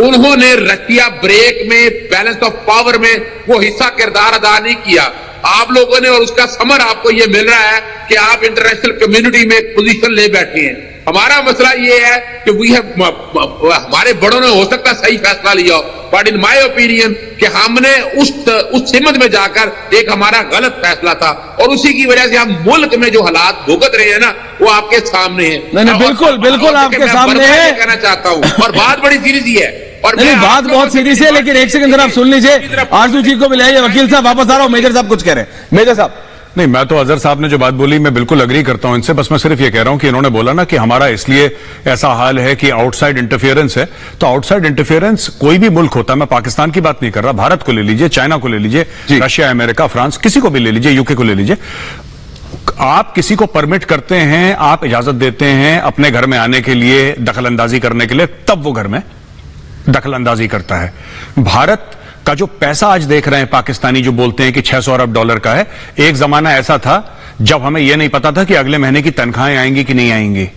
उन्होंने रशिया ब्रेक में, बैलेंस ऑफ पावर में वो हिस्सा किरदार अदा नहीं किया आप लोगों ने, और उसका समर आपको ये मिल रहा है कि आप इंटरनेशनल कम्युनिटी में एक पोजीशन ले बैठे हैं। हमारा मसला ये है कि हमारे बड़ों ने हो सकता सही फैसला लिया हो, बट इन माय ओपिनियन कि हमने उस सिमत में जाकर एक हमारा गलत फैसला था, और उसी की वजह से हम मुल्क में जो हालात भुगत रहे हैं ना, वो आपके सामने है।
नहीं, बिल्कुल आपके सामने है।
कहना चाहता हूं, और बात बड़ी सीरियस ही है। और
नहीं, बात बहुत सीरियस है, लेकिन एक सेकंड आप सुन लीजिए। आरजू जी को मिलाइए। वकील साहब वापस आ रहा हूं। मेजर साहब कुछ कह रहे हैं। मेजर साहब।
नहीं, मैं तो अजहर साहब ने जो बात बोली मैं बिल्कुल अग्री करता हूं इनसे। बस मैं सिर्फ ये कह रहा हूं कि इन्होंने बोला ना कि हमारा इसलिए ऐसा हाल है कि आउटसाइड इंटरफेरेंस है, तो आउटसाइड इंटरफेरेंस कोई भी मुल्क होता है, मैं पाकिस्तान की बात नहीं कर रहा, भारत को ले लीजिए, चाइना को ले लीजिए, रशिया, अमेरिका, फ्रांस, किसी को भी ले लीजिए, यूके को ले लीजिए। आप किसी को परमिट करते हैं, आप इजाजत देते हैं अपने घर में आने के लिए, दखल अंदाजी करने के लिए, तब वो घर में दखल अंदाजी करता है। भारत का जो पैसा आज देख रहे हैं पाकिस्तानी, जो बोलते हैं कि 600 अरब डॉलर का है, एक जमाना ऐसा था जब हमें यह नहीं पता था कि अगले महीने की तनख्वाहें आएंगी कि नहीं आएंगी।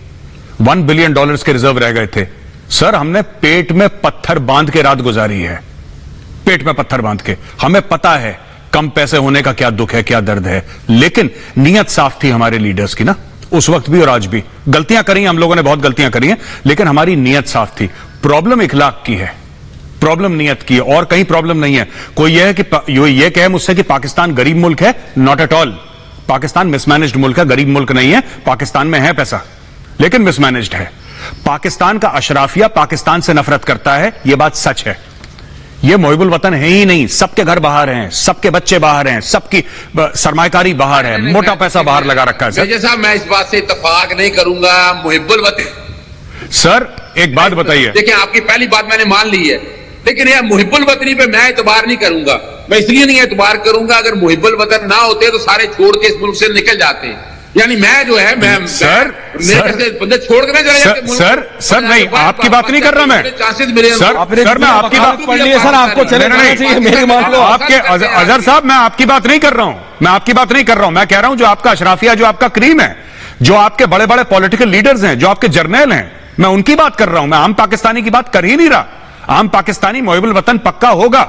$1 बिलियन के रिजर्व रह गए थे। सर, हमने पेट में पत्थर बांध के रात गुजारी है, पेट में पत्थर बांध के। हमें पता है कम पैसे होने का क्या दुख है, क्या दर्द है, लेकिन नीयत साफ थी हमारे लीडर्स की ना, उस वक्त भी और आज भी। गलतियां करी, हम लोगों ने बहुत गलतियां करी हैं, लेकिन हमारी नीयत साफ थी। प्रॉब्लम इखलाक की है, प्रॉब्लम नियत की है, और कहीं प्रॉब्लम नहीं है। कोई यह है कि ये कहे मुझसे कि पाकिस्तान गरीब मुल्क है, not at all. Pakistan mismanaged मुल्क है, गरीब मुल्क नहीं है। पाकिस्तान में है पैसा, लेकिन मिसमैनेज्ड है। पाकिस्तान का अशराफिया पाकिस्तान से नफरत करता है, यह बात सच है। यह मुहिबुल वतन है ही नहीं, सबके घर बाहर हैं, सबके बच्चे बाहर हैं, सबकी सरमायाकारी बाहर है, मोटा पैसा बाहर लगा रखा है।
मेजर साहब, मैं इस बात से इत्तेफाक नहीं करूंगा। मुहिबुल वतन,
सर एक बात बताइए।
देखिए, आपकी पहली बात मैंने मान ली है, लेकिन यह मुहिबुल वतनी पे मैं एतबार नहीं करूंगा। मैं इसलिए नहीं एतबार करूंगा, अगर मुहिबुल वतन ना होते तो सारे छोड़ के इस मुल्क से निकल जाते। यानी मैं जो है, मैं
सर
बंदे छोड़ के चले जाते।
सर नहीं, आपकी बात नहीं कर रहा मैं।
चांसेस मिले
सर, मैं आपकी बात
पढ़ लिए सर, आपको चले जाना चाहिए, मेरी मान लो।
आपके अजहर साहब, मैं आपकी बात नहीं कर रहा हूं, मैं आपकी बात नहीं कर रहा हूं। मैं कह रहा हूं जो आपका अशराफिया, जो आपका क्रीम है, जो आपके बड़े बड़े पॉलिटिकल लीडर्स हैं, जो आपके जर्नल हैं, मैं उनकी बात कर रहा हूं। मैं आम पाकिस्तानी की बात कर ही नहीं रहा। आम पाकिस्तानी मुहिबुल वतन पक्का होगा,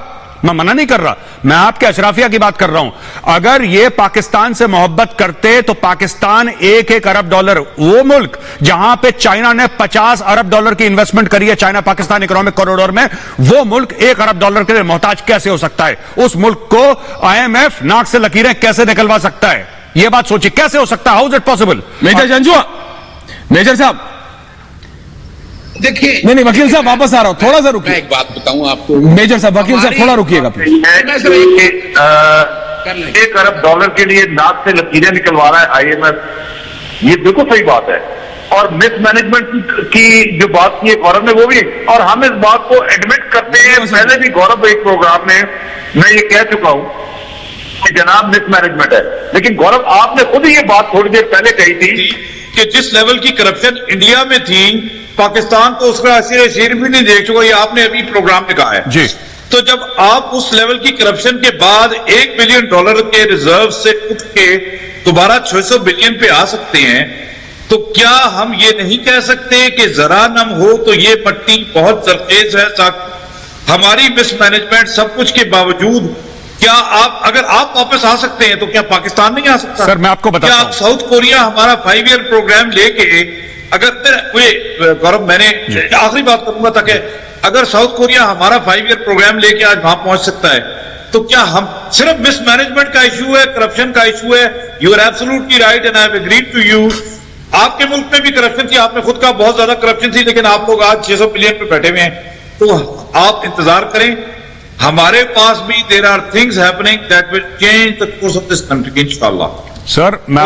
मैं मना नहीं कर रहा, मैं आपके अशराफिया की बात कर रहा हूं। अगर ये पाकिस्तान से मोहब्बत करते तो पाकिस्तान $1 अरब, वो मुल्क जहां पे चाइना ने $50 अरब की इन्वेस्टमेंट करी है चाइना पाकिस्तान इकोनॉमिक कॉरिडोर में, वो मुल्क $1 अरब के लिए मोहताज कैसे हो सकता है? उस मुल्क को IMF नाक से लकीरें कैसे निकलवा सकता है? यह बात सोचिए, कैसे हो सकता है? How is it possible?
Major Janjua, major साहब
देखिए,
नहीं वकील साहब वापस आ रहा हूं, थोड़ा सा रुकिए।
मैं एक बात बताऊं आपको,
मेजर साहब, वकील साहब थोड़ा रुकिएगा प्लीज।
$1 अरब के लिए नाक से लकीरें निकलवा रहा है IMF, ये बिल्कुल सही बात है। और मिसमैनेजमेंट की जो बात की है गौरव ने, वो भी, और हम इस बात को एडमिट करते हैं। पहले भी गौरव एक प्रोग्राम में मैं ये कह चुका हूं कि जनाब मिसमैनेजमेंट है, लेकिन गौरव आपने खुद ही ये बात थोड़ी देर पहले कही थी
कि जिस लेवल की करप्शन इंडिया में थी, पाकिस्तान तो उसका असीर भी नहीं देख चुका, ये आपने अभी प्रोग्राम में कहा है
जी।
तो जब आप उस लेवल की करप्शन के बाद $1 बिलियन के रिजर्व से उठ के दोबारा 600 बिलियन पे आ सकते हैं, तो क्या हम ये नहीं कह सकते कि जरा नम हो तो ये पट्टी बहुत सरतेज है? हमारी मिसमैनेजमेंट सब कुछ के बावजूद क्या आप, अगर आप वापस आ सकते हैं तो क्या पाकिस्तान नहीं आ सकता?
सर मैं आपको बताता हूं,
क्या आप साउथ कोरिया हमारा 5 ईयर प्रोग्राम लेके, अगर गौरव मैंने आखिरी बात करूंगा ताकि अगर साउथ कोरिया हमारा 5 ईयर प्रोग्राम लेके आज वहां पहुंच सकता है, तो क्या हम सिर्फ मिसमैनेजमेंट का इशू है, करप्शन का इशू है? You are absolutely right and I have agreed to you. आपके मुल्क में भी करप्शन थी, आपने खुद कहा बहुत ज्यादा करप्शन थी, लेकिन आप लोग आज 600 बिलियन पे बैठे हुए हैं, तो आप इंतजार करें, हमारे पास भी there are things happening that will change the course of this country इंशाअल्लाह।
सर मैं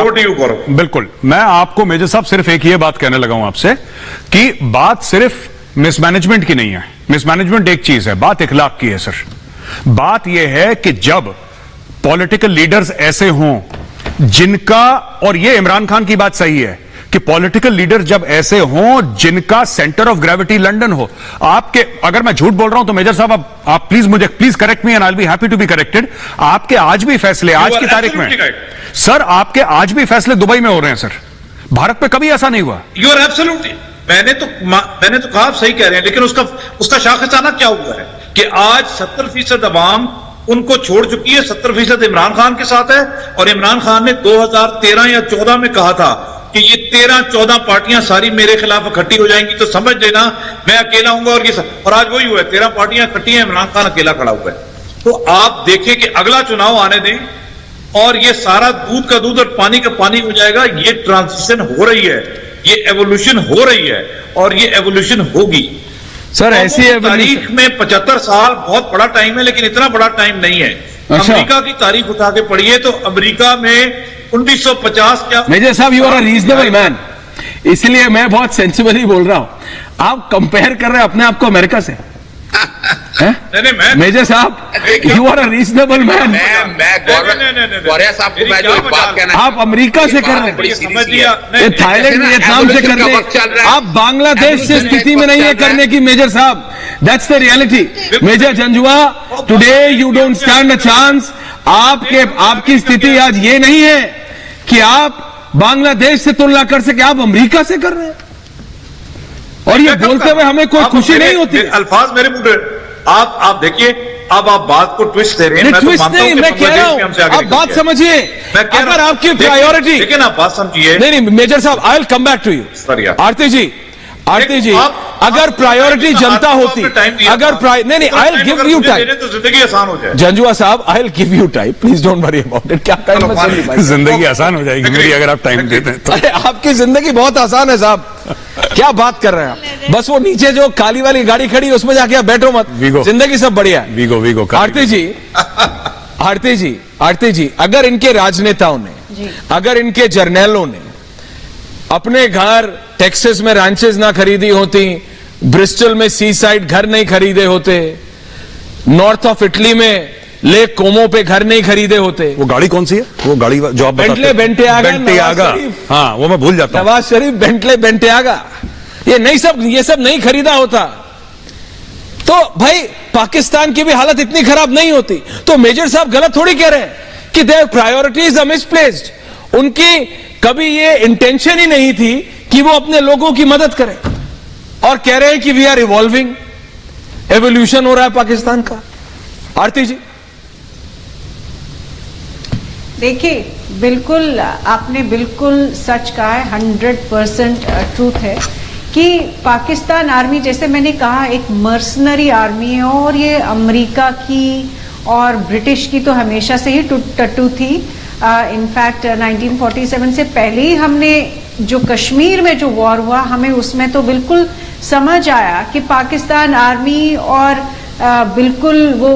बिल्कुल, मैं आपको मेजर साहब सिर्फ एक ये बात कहने लगा हूं आपसे कि बात सिर्फ मिसमैनेजमेंट की नहीं है। मिसमैनेजमेंट एक चीज है, बात इखलाक की है सर। बात यह है कि जब पॉलिटिकल लीडर्स ऐसे हों जिनका, और ये इमरान खान की बात सही है कि पॉलिटिकल लीडर जब ऐसे हों जिनका सेंटर ऑफ ग्रेविटी लंदन हो। आपके, अगर मैं झूठ बोल रहा हूं तो मेजर साहब आप please correct me and I will be happy to be corrected. आपके आज भी फैसले, आज की तारीख में सर, आपके आज भी फैसले दुबई में हो रहे हैं सर, भारत में कभी ऐसा नहीं हुआ।
यू आर एब्सोल्युटली, मैंने तो कहा आप सही कह रहे हैं, लेकिन उसका शाखसाना क्या हुआ है कि आज 70% अवाम उनको छोड़ चुकी है, 70% इमरान खान के साथ है। और इमरान खान ने 2013 या 14 में कहा था कि ये 13-14 पार्टियां सारी मेरे खिलाफ इकट्ठी हो जाएंगी, तो समझ लेना मैं अकेला हूंगा। और आज वही हुआ है, 13 पार्टियां इकट्ठी हैं, इमरान खान अकेला खड़ा हुआ है। तो आप देखें कि अगला चुनाव आने दें और ये सारा दूध का दूध और पानी का पानी हो जाएगा। ये ट्रांजिशन हो रही है, ये एवोल्यूशन हो रही है और ये एवोल्यूशन होगी
सर। ऐसी
तारीख में 75 साल बहुत बड़ा टाइम है, लेकिन इतना बड़ा टाइम नहीं है।
अच्छा।
अमेरिका की तारीख उठा के पढ़िए तो अमेरिका में 1950 क्या।
मेजर साहब you are a reasonable man, इसलिए मैं बहुत सेंसिबली बोल रहा हूं। आप कंपेयर कर रहे हैं अपने आप को अमेरिका से? मेजर साहब you are a reasonable man.
मैं गौरव साहब को मैं जो बात कहना,
आप अमेरिका से कर रहे हैं,
समझ लिया,
थाईलैंड वियतनाम से कर रहे हैं, आप बांग्लादेश से स्थिति में नहीं है करने की मेजर साहब। That's the reality. Major Janjua, today you don't stand a chance. आपकी स्थिति आज ये नहीं है कि आप बांग्लादेश से तुलना कर सके, आप अमेरिका से कर रहे हैं। और ये बोलते हुए हमें कोई खुशी नहीं होती।
अल्फाज मेरे मुंह, आप देखिए, अब आप बात को ट्विस्ट दे रहे हैं। मैं
ट्विस्ट नहीं, मैं कह रहा हूं आप बात समझिए। अगर आपकी प्रायोरिटी,
लेकिन आप बात समझिए।
नहीं मेजर साहब, I will come back to you. Aarti ji, अगर प्रायोरिटी जनता होती, अगर नहीं, I will give you time,
तो जिंदगी आसान हो जाए।
जंजुआ साहब, I will give you time, please don't worry about it. क्या
जिंदगी आसान हो जाएगी मेरी अगर आप टाइम देते हैं तो।
अरे आपकी जिंदगी बहुत आसान है साहब, क्या बात कर रहे हैं आप? बस वो नीचे जो काली वाली गाड़ी खड़ी है उसमें जाके आप बैठो मत, जिंदगी सब बढ़िया है।
वीगो
आरती जी, अगर इनके राजनेताओं ने, अगर इनके जर्नैलों ने अपने घर टेक्सास में रांचेस ना खरीदी होती, ब्रिस्टल में सी साइड घर नहीं खरीदे होते, नॉर्थ ऑफ इटली में लेक कोमो पे घर नहीं खरीदे होते।
वो गाड़ी कौन सी है? वो गाड़ी जो आप
बेंटेआगा,
हाँ वो मैं भूल जाता हूं।
नवाज शरीफ बेंटेआगा, ये सब नहीं खरीदा होता तो भाई पाकिस्तान की भी हालत इतनी खराब नहीं होती। तो मेजर साहब गलत थोड़ी कह रहे हैं कि देयर प्रायोरिटीज आर मिसप्लेस्ड। उनकी कभी ये इंटेंशन ही नहीं थी कि वो अपने लोगों की मदद करें, और कह रहे हैं कि वी आर इवॉल्विंग, एवोल्यूशन हो रहा है पाकिस्तान का। आरती जी।
देखिए, बिल्कुल आपने बिल्कुल सच कहा है, 100% ट्रूथ है कि पाकिस्तान आर्मी, जैसे मैंने कहा, एक मर्सनरी आर्मी है और ये अमेरिका की और ब्रिटिश की तो हमेशा से ही टट्टू थी। इनफैक्ट 1947 से पहले ही हमने जो कश्मीर में जो वॉर हुआ, हमें उसमें तो बिल्कुल समझ आया कि पाकिस्तान आर्मी और बिल्कुल वो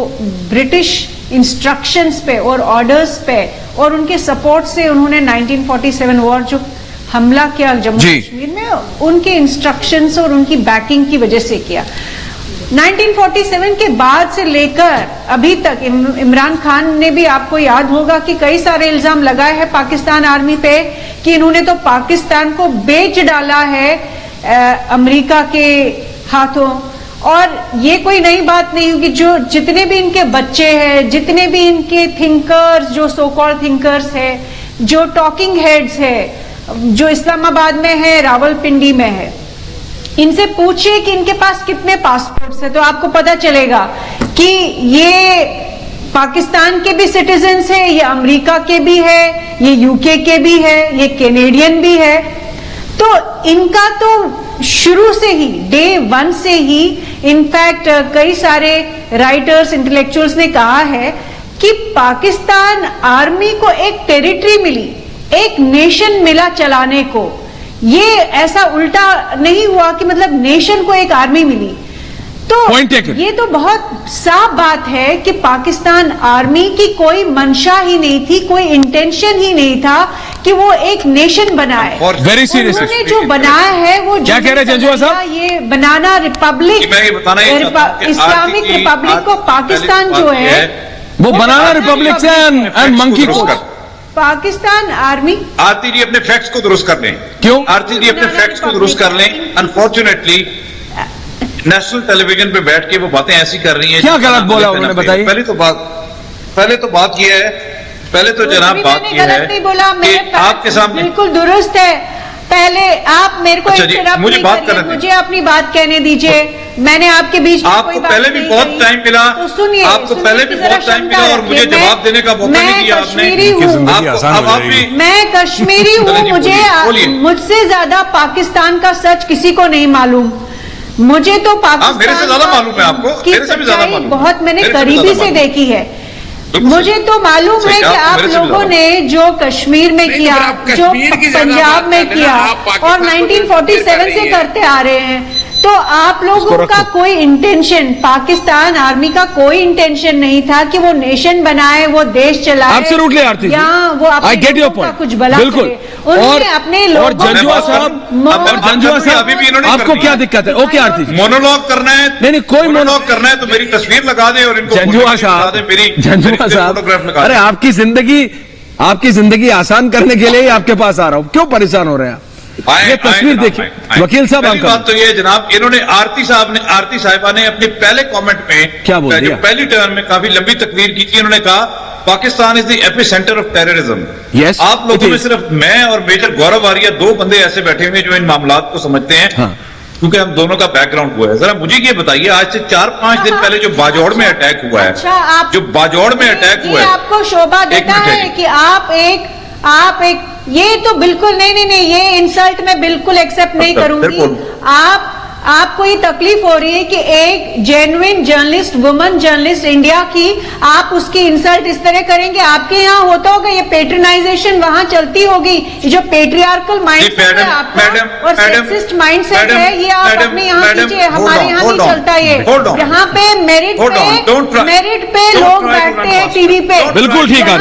ब्रिटिश इंस्ट्रक्शंस पे और ऑर्डर्स पे और उनके सपोर्ट से उन्होंने 1947 वॉर जो हमला किया जम्मू कश्मीर में, उनके इंस्ट्रक्शंस और उनकी बैकिंग की वजह से किया। 1947 के बाद से लेकर अभी तक इमरान खान ने भी, आपको याद होगा कि कई सारे इल्जाम लगाए हैं पाकिस्तान आर्मी पे कि इन्होंने तो पाकिस्तान को बेच डाला है अमेरिका के हाथों। और ये कोई नई बात नहीं होगी, जो जितने भी इनके बच्चे हैं, जितने भी इनके थिंकर्स, जो सो कॉल्ड थिंकर्स है, जो टॉकिंग हेड्स है, जो इस्लामाबाद में है, रावलपिंडी में है, इनसे पूछिए कि इनके पास कितने पासपोर्ट्स हैं, तो आपको पता चलेगा कि ये पाकिस्तान के भी सिटीजन्स है, ये अमेरिका के भी है, ये यूके के भी है, ये कैनेडियन भी है। तो इनका तो शुरू से ही, डे 1 से ही, इनफैक्ट कई सारे राइटर्स, इंटेलेक्चुअल्स ने कहा है कि पाकिस्तान आर्मी को एक टेरिटरी मिली, एक नेशन मिला चलाने को। ये ऐसा उल्टा नहीं हुआ कि मतलब नेशन को एक आर्मी मिली। तो ये तो बहुत साफ बात है कि पाकिस्तान आर्मी की कोई मंशा ही नहीं थी, कोई इंटेंशन ही नहीं था कि वो एक नेशन बनाए।
वेरी सीरियस,
उन्होंने जो बनाया है वो
क्या कह रहे हैं जंजुआ साहब?
ये बनाना रिपब्लिक, इस्लामिक रिपब्लिक को पाकिस्तान जो है
वो बनाना रिपब्लिक से एंड मंकी को
पाकिस्तान आर्मी।
आरती जी अपने फैक्ट्स को दुरुस्त कर लें।
क्यों?
आरती जी अपने फैक्ट्स को दुरुस्त कर लें। अनफॉर्चुनेटली नेशनल टेलीविजन पे बैठ के वो बातें ऐसी कर रही हैं।
क्या गलत बोला उन्होंने, बताइए।
पहले तो बात यह है, पहले तो जनाब बात यह है कि आपके सामने
बिल्कुल दुरुस्त है। पहले आप मेरे को
मुझे बात करने,
मुझे अपनी बात कहने दीजिए। मैंने आपके बीच में
आपको पहले भी बहुत टाइम मिला,
तो सुनिए,
आपको पहले भी बहुत टाइम मिला और मुझे जवाब देने का मौका नहीं दिया आपने।
मैं कश्मीरी हूँ, मुझसे ज्यादा पाकिस्तान का सच किसी को नहीं मालूम। मुझे तो पाकिस्तान
मेरे से ज्यादा मालूम है आपको, मेरे से भी ज्यादा मालूम,
बहुत मैंने करीबी से देखी है। मुझे तो मालूम है कि आप लोगों ने जो कश्मीर में किया, जो पंजाब में किया और 1947 से करते आ रहे हैं, तो आप लोगों का कोई इंटेंशन, पाकिस्तान आर्मी का कोई इंटेंशन नहीं था कि वो नेशन बनाए, वो देश चलाए,
Absolutely, आरती जी।
या वो
I get your point।
कुछ भला
बिल्कुल।
उन्होंने अपने लोगों
और जंजुआ साहब
अभी भी इन्होंने
आपको क्या दिक्कत है? ओके आरती जी,
मोनोलॉग करना है,
नहीं कोई
मोनोलॉग करना है तो मेरी तस्वीर लगा दें और इनको
जंजुआ साहब, अरे आपकी जिंदगी आसान करने के लिए ही आपके पास आ रहा हूं, क्यों परेशान हो रहे हैं? ये तस्वीर देखिए वकील साहब।
पहली बात तो ये जनाब, इन्होंने आरती साहिबा ने अपने पहले कमेंट में
क्या बोल दिया?
पहली टर्म में काफी लंबी तकरीर की थी। इन्होंने कहा Pakistan is the epicentre of terrorism.
Yes,
आप लोगों में सिर्फ मैं और मेजर गौरव आर्या दो बंदे ऐसे बैठे हुए जो इन मामलात को समझते हैं। हाँ। क्योंकि हम दोनों का बैकग्राउंड हुआ है। जरा मुझे ये बताइए, आज से 4-5 दिन पहले जो बाजौड़ में अटैक हुआ है, जो बाजौड़ में अटैक हुआ है,
आपको शोभा देता है कि आप एक ये तो बिल्कुल नहीं, ये इंसल्ट मैं बिल्कुल एक्सेप्ट नहीं करूंगी। आपको ये तकलीफ हो रही है कि एक genuine journalist, woman journalist India की, आप उसकी इंसल्ट इस तरह करेंगे। आपके यहाँ होता होगा ये पेट्रनाइजेशन, वहां चलती होगी। ये जो पेट्रियार्कल माइंडसेट है आपका और सेक्सिस्ट माइंडसेट है, ये आप अपने यहाँ कीजिए, हमारे यहाँ नहीं चलता ये। यहाँ पे मेरिट पे लोग बैठते हैं टीवी पे।
बिल्कुल ठीक है।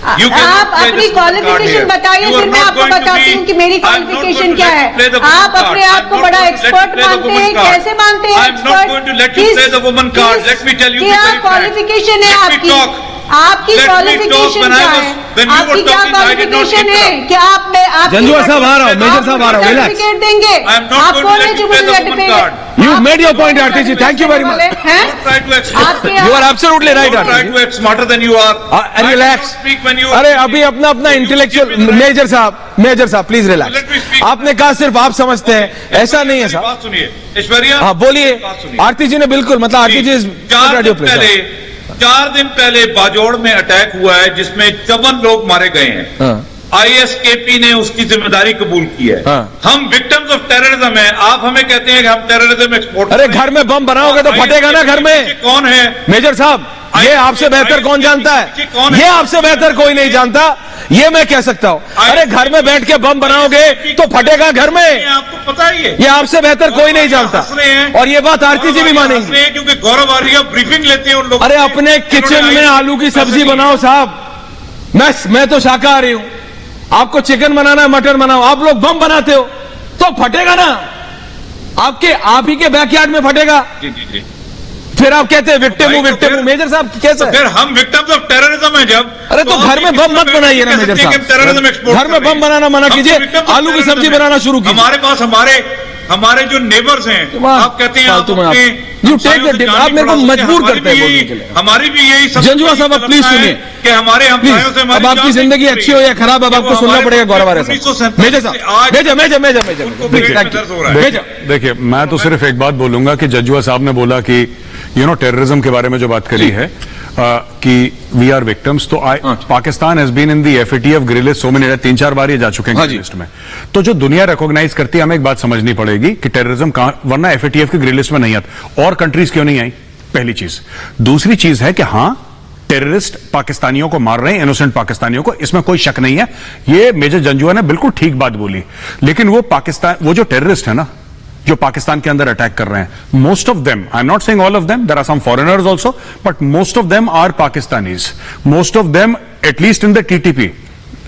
आप अपनी क्वालिफिकेशन बताइए, फिर मैं आपको बताती हूँ कि मेरी क्वालिफिकेशन क्या है। आप अपने आप को बड़ा एक्सपर्ट मानते हैं, कैसे मानते हैं एक्सपर्ट? क्या क्वालिफिकेशन है आपकी? आपकी क्वालिफिकेशन क्या है? आपकी क्या क्वालिफिकेशन है? क्या आप
जंजुआ साहब आ रहा हूँ, मेजर साहब आ रहा हूँ,
सर्टिफिकेट देंगे? आप कौन है जो मुझे certificate?
You made your point, Arti ji. Thank you very much. You are absolutely right, Arti ji.
Try to act smarter than you are.
Relax. अरे अभी अपना इंटेलेक्चुअल, मेजर साहब प्लीज रिलैक्स। आपने कहा सिर्फ आप समझते हैं, ऐसा नहीं है साहब।
सुनिए ऐश्वर्या,
हाँ बोलिए। आरती जी ने बिल्कुल, मतलब आरती जी
4 दिन पहले बाजौड़ में अटैक हुआ है जिसमें 54 लोग मारे गए हैं। आईएसकेपी ने उसकी जिम्मेदारी कबूल की है। हम विक्टिम्स ऑफ टेररिज्म हैं। आप हमें कहते हैं कि हम टेररिज्म एक्सपोर्ट।
अरे घर में बम बनाओगे तो फटेगा ना घर में।
कौन है
मेजर साहब? ये आपसे बेहतर कौन जानता है? ये आपसे बेहतर कोई नहीं जानता, ये मैं कह सकता हूं। अरे घर में बैठ के बम बनाओगे तो फटेगा घर में,
आपको पता ही है।
ये आपसे बेहतर कोई नहीं जानता। और ये बात आरती जी भी मानेंगे
क्योंकि गौरव आर्या ब्रीफिंग लेते हैं उन लोगों।
अरे अपने किचन में आलू की सब्जी बनाओ साहब। मैं तो शाकाहारी हूं, आपको चिकन बनाना है, मटन बनाओ। आप लोग बम बनाते हो तो फटेगा ना, आप ही के बैकयार्ड में फटेगा।
जी।
फिर आप कहते हैं विक्टिम हूं। मेजर साहब कैसे?
फिर हम विक्टिम्स ऑफ टेररिज्म हैं जब।
अरे तो घर में बम मत बनाइए ना मेजर साहब। घर में बम बनाना मना कीजिए, आलू की सब्जी बनाना शुरू कीजिए।
हमारे पास हमारे जो नेबर्स हैं, आप कहते हैं आप
मेरे को मजबूर करते हैं बोलने के लिए।
हमारी भी यही
जंजुआ साहब आप प्लीज सुनिए
कि हमारे हमसायों से
अब आपकी जिंदगी अच्छी हो या खराब अब आपको सुनना पड़ेगा गौरव आर्या साहब। मेजर साहब मेजर
देखिए, मैं तो सिर्फ एक बात बोलूंगा कि जंजुआ साहब ने बोला कि टेररिज्म के बारे में जो बात करी है कि वी आर विक्टिम्स, तो Pakistan has been in the FATF grey list so many, 3-4 बार ये जा चुके हैं लिस्ट में। तो जो दुनिया रिकॉग्नाइज करती है, हमें एक बात समझनी पड़ेगी कि टेररिज्म कहां, वरना एफएटीएफ की ग्रे लिस्ट में नहीं आता। और कंट्रीज क्यों नहीं आई? पहली चीज। दूसरी चीज है कि हां, टेररिस्ट पाकिस्तानियों को मार रहे हैं, इनोसेंट पाकिस्तानियों को, इसमें कोई शक नहीं है। ये मेजर जंजुआ ने बिल्कुल ठीक बात बोली। लेकिन वो जो टेररिस्ट है ना, जो पाकिस्तान के अंदर अटैक कर रहे हैं, most of them, I am not saying all of them, there are some foreigners also, but most of them are Pakistanis. Most of them at least in the TTP,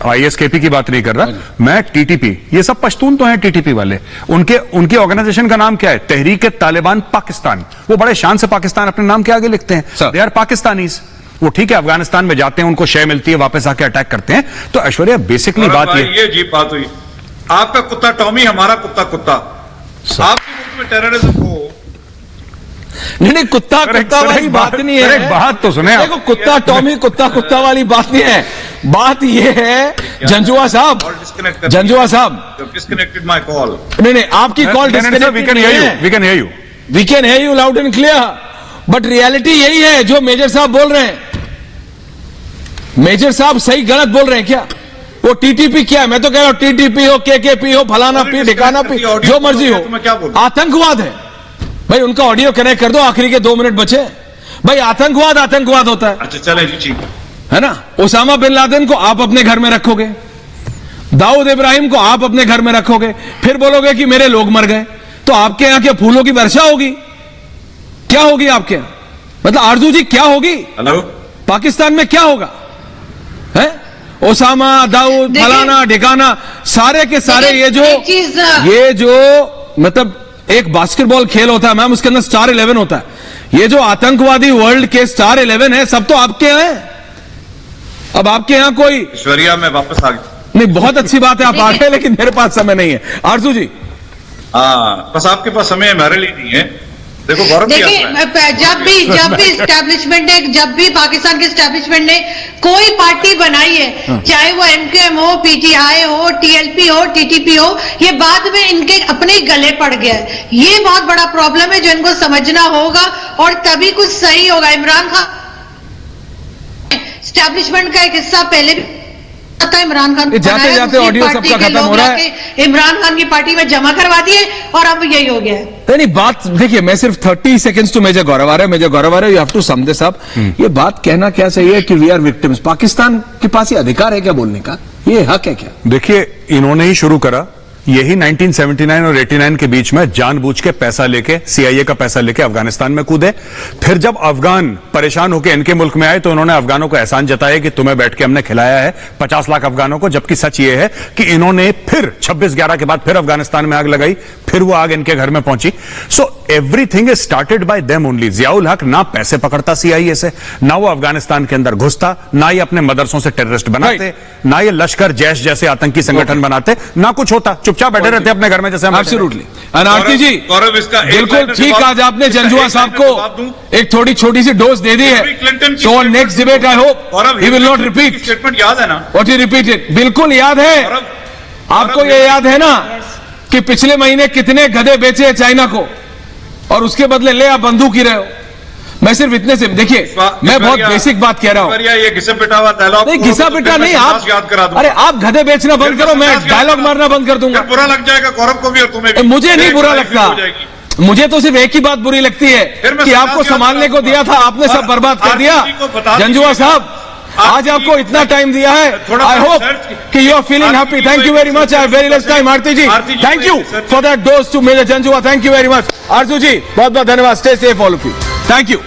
ISKP की बात नहीं कर रहा मैं, टीटीपी, ये सब पश्तून तो हैं टीटीपी वाले। उनके ऑर्गेनाइजेशन का नाम क्या है? तहरीक तालिबान पाकिस्तान। वो बड़े शान से पाकिस्तान अपने नाम के आगे लिखते हैं। They are Pakistanis. वो ठीक है, अफगानिस्तान में जाते हैं, उनको शय मिलती है, वापस आके अटैक करते हैं। तो ऐश्वर्या बेसिकली बात
ये जी बात हुई, आपका कुत्ता टॉमी, हमारा कुत्ता। आपके मुल्क में टेररिज्म हो
नहीं, कुत्ता वाली बात नहीं है।
एक बात तो सुने,
देखो कुत्ता टॉमी कुत्ता वाली बात नहीं है। बात ये है जंजुआ साहब,
डिस्कनेक्टेड माय कॉल।
नहीं, आपकी call disconnected.
We can hear you
loud and clear. But reality यही है जो मेजर साहब बोल रहे हैं। मेजर साहब सही गलत बोल रहे हैं क्या? वो टीटीपी क्या है? मैं तो कह रहा हूं टीटीपी हो, केकेपी हो, फलाना पी, ठिकाना पी, जो मर्जी हो, आतंकवाद है भाई। उनका ऑडियो कनेक्ट कर दो, आखिरी के 2 मिनट बचे भाई। आतंकवाद होता है।
अच्छा चले जी, ठीक
है ना। ओसामा बिन लादेन को आप अपने घर में रखोगे, दाऊद इब्राहिम को आप अपने घर में रखोगे, फिर बोलोगे कि मेरे लोग मर गए, तो आपके यहां के फूलों की वर्षा होगी? क्या होगी आपके यहां? मतलब आरजू जी क्या होगी?
हेलो,
पाकिस्तान में क्या होगा? है ओसामा, दाऊद, फलाना ठिकाना, सारे के सारे ये जो मतलब एक बास्केटबॉल खेल होता है मैम, उसके अंदर स्टार 11 होता है। ये जो आतंकवादी वर्ल्ड के स्टार 11 है, सब तो आपके यहां है। अब आपके यहां कोई
ऐश्वर्या, मैं वापस आ गया।
नहीं, बहुत अच्छी बात है आप आ गए, लेकिन मेरे पास समय नहीं है। आरजू जी,
बस आपके पास समय हमारे लिए नहीं है। देखो गौरव,
देखिए जब भी एस्टैब्लिशमेंट ने, जब भी पाकिस्तान के एस्टैब्लिशमेंट ने कोई पार्टी बनाई है, चाहे वो एमक्यूएम हो, पीटीआई हो, टीएलपी हो, टीटीपी हो, ये बाद में इनके अपने गले पड़ गया है। ये बहुत बड़ा प्रॉब्लम है जो इनको समझना होगा और तभी कुछ सही होगा। इमरान खान एस्टैब्लिशमेंट का एक हिस्सा पहले भी था, इमरान खान
जाते ऑडियो सबका खत्म हो रहा है,
इमरान खान की पार्टी में जमा करवा दिए और अब यही हो गया है।
नहीं, बात देखिए, मैं सिर्फ 30 seconds to major Gaurav Arya, you have to sum this up. ये बात कहना क्या चाहिए कि वी आर विक्टिम्स। पाकिस्तान के पास ये अधिकार है क्या बोलने का? ये हक है क्या?
देखिए, इन्होंने ही शुरू करा। यही 1979 और 89 के बीच में जानबूझ के पैसा लेके, सीआईए का पैसा लेके अफगानिस्तान में कूदे। फिर जब अफगान परेशान होकर इनके मुल्क में आए तो उन्होंने अफगानों को एहसान जताया कि तुम्हें बैठ के हमने खिलाया है 50 लाख अफगानों को। जबकि सच ये है कि इन्होंने फिर 26/11 के बाद फिर अफगानिस्तान में आग लगाई, फिर वो आग इनके घर में पहुंची। So everything is started by them only. Ziaul हक ना पैसे पकड़ता सीआईए से, ना वो अफगानिस्तान के अंदर घुसता, ना ये अपने मदरसों से टेररिस्ट बनाते, ना ये लश्कर जैश जैसे आतंकी संगठन बनाते, ना कुछ होता, चुपचाप बैठे रहते अपने घर में जैसे हम।
एब्सोल्युटली। आरती जी,
गौरव, इसका
बिल्कुल ठीक, आज आपने जंजुआ साहब को एक थोड़ी छोटी सी डोज दे दी है। So next debate I hope he will not repeat.
Statement याद है ना?
व्हाट ही रिपीटेड, बिल्कुल याद है। आपको ये याद है ना कि पिछले महीने कितने गधे बेचे चाइना को और उसके बदले ले आप बंदूक ही रहे हो। मैं सिर्फ इतने से देखिए, मैं बहुत बेसिक बात कह रहा हूं।
ये घिसा पिटा हुआ डायलॉग
नहीं, घिसा पिटा नहीं, आप
याद करा दूं।
अरे आप गधे बेचना बंद करो, मैं डायलॉग मारना बंद कर दूंगा।
बुरा लग जाएगा गौरव को भी और तुम्हें भी।
मुझे नहीं बुरा लगता, मुझे तो सिर्फ एक ही बात बुरी लगती है कि आपको संभालने को दिया था, आपने सब बर्बाद कर दिया। जंजुआ साहब, आज आपको इतना टाइम दिया है, आई होप कि you are feeling happy. Thank you very much, I very less time. Aarti ji, thank you for that dose to major Janjua, thank you very much. Aarzoo ji, बहुत बहुत धन्यवाद। Stay safe all of you, thank you.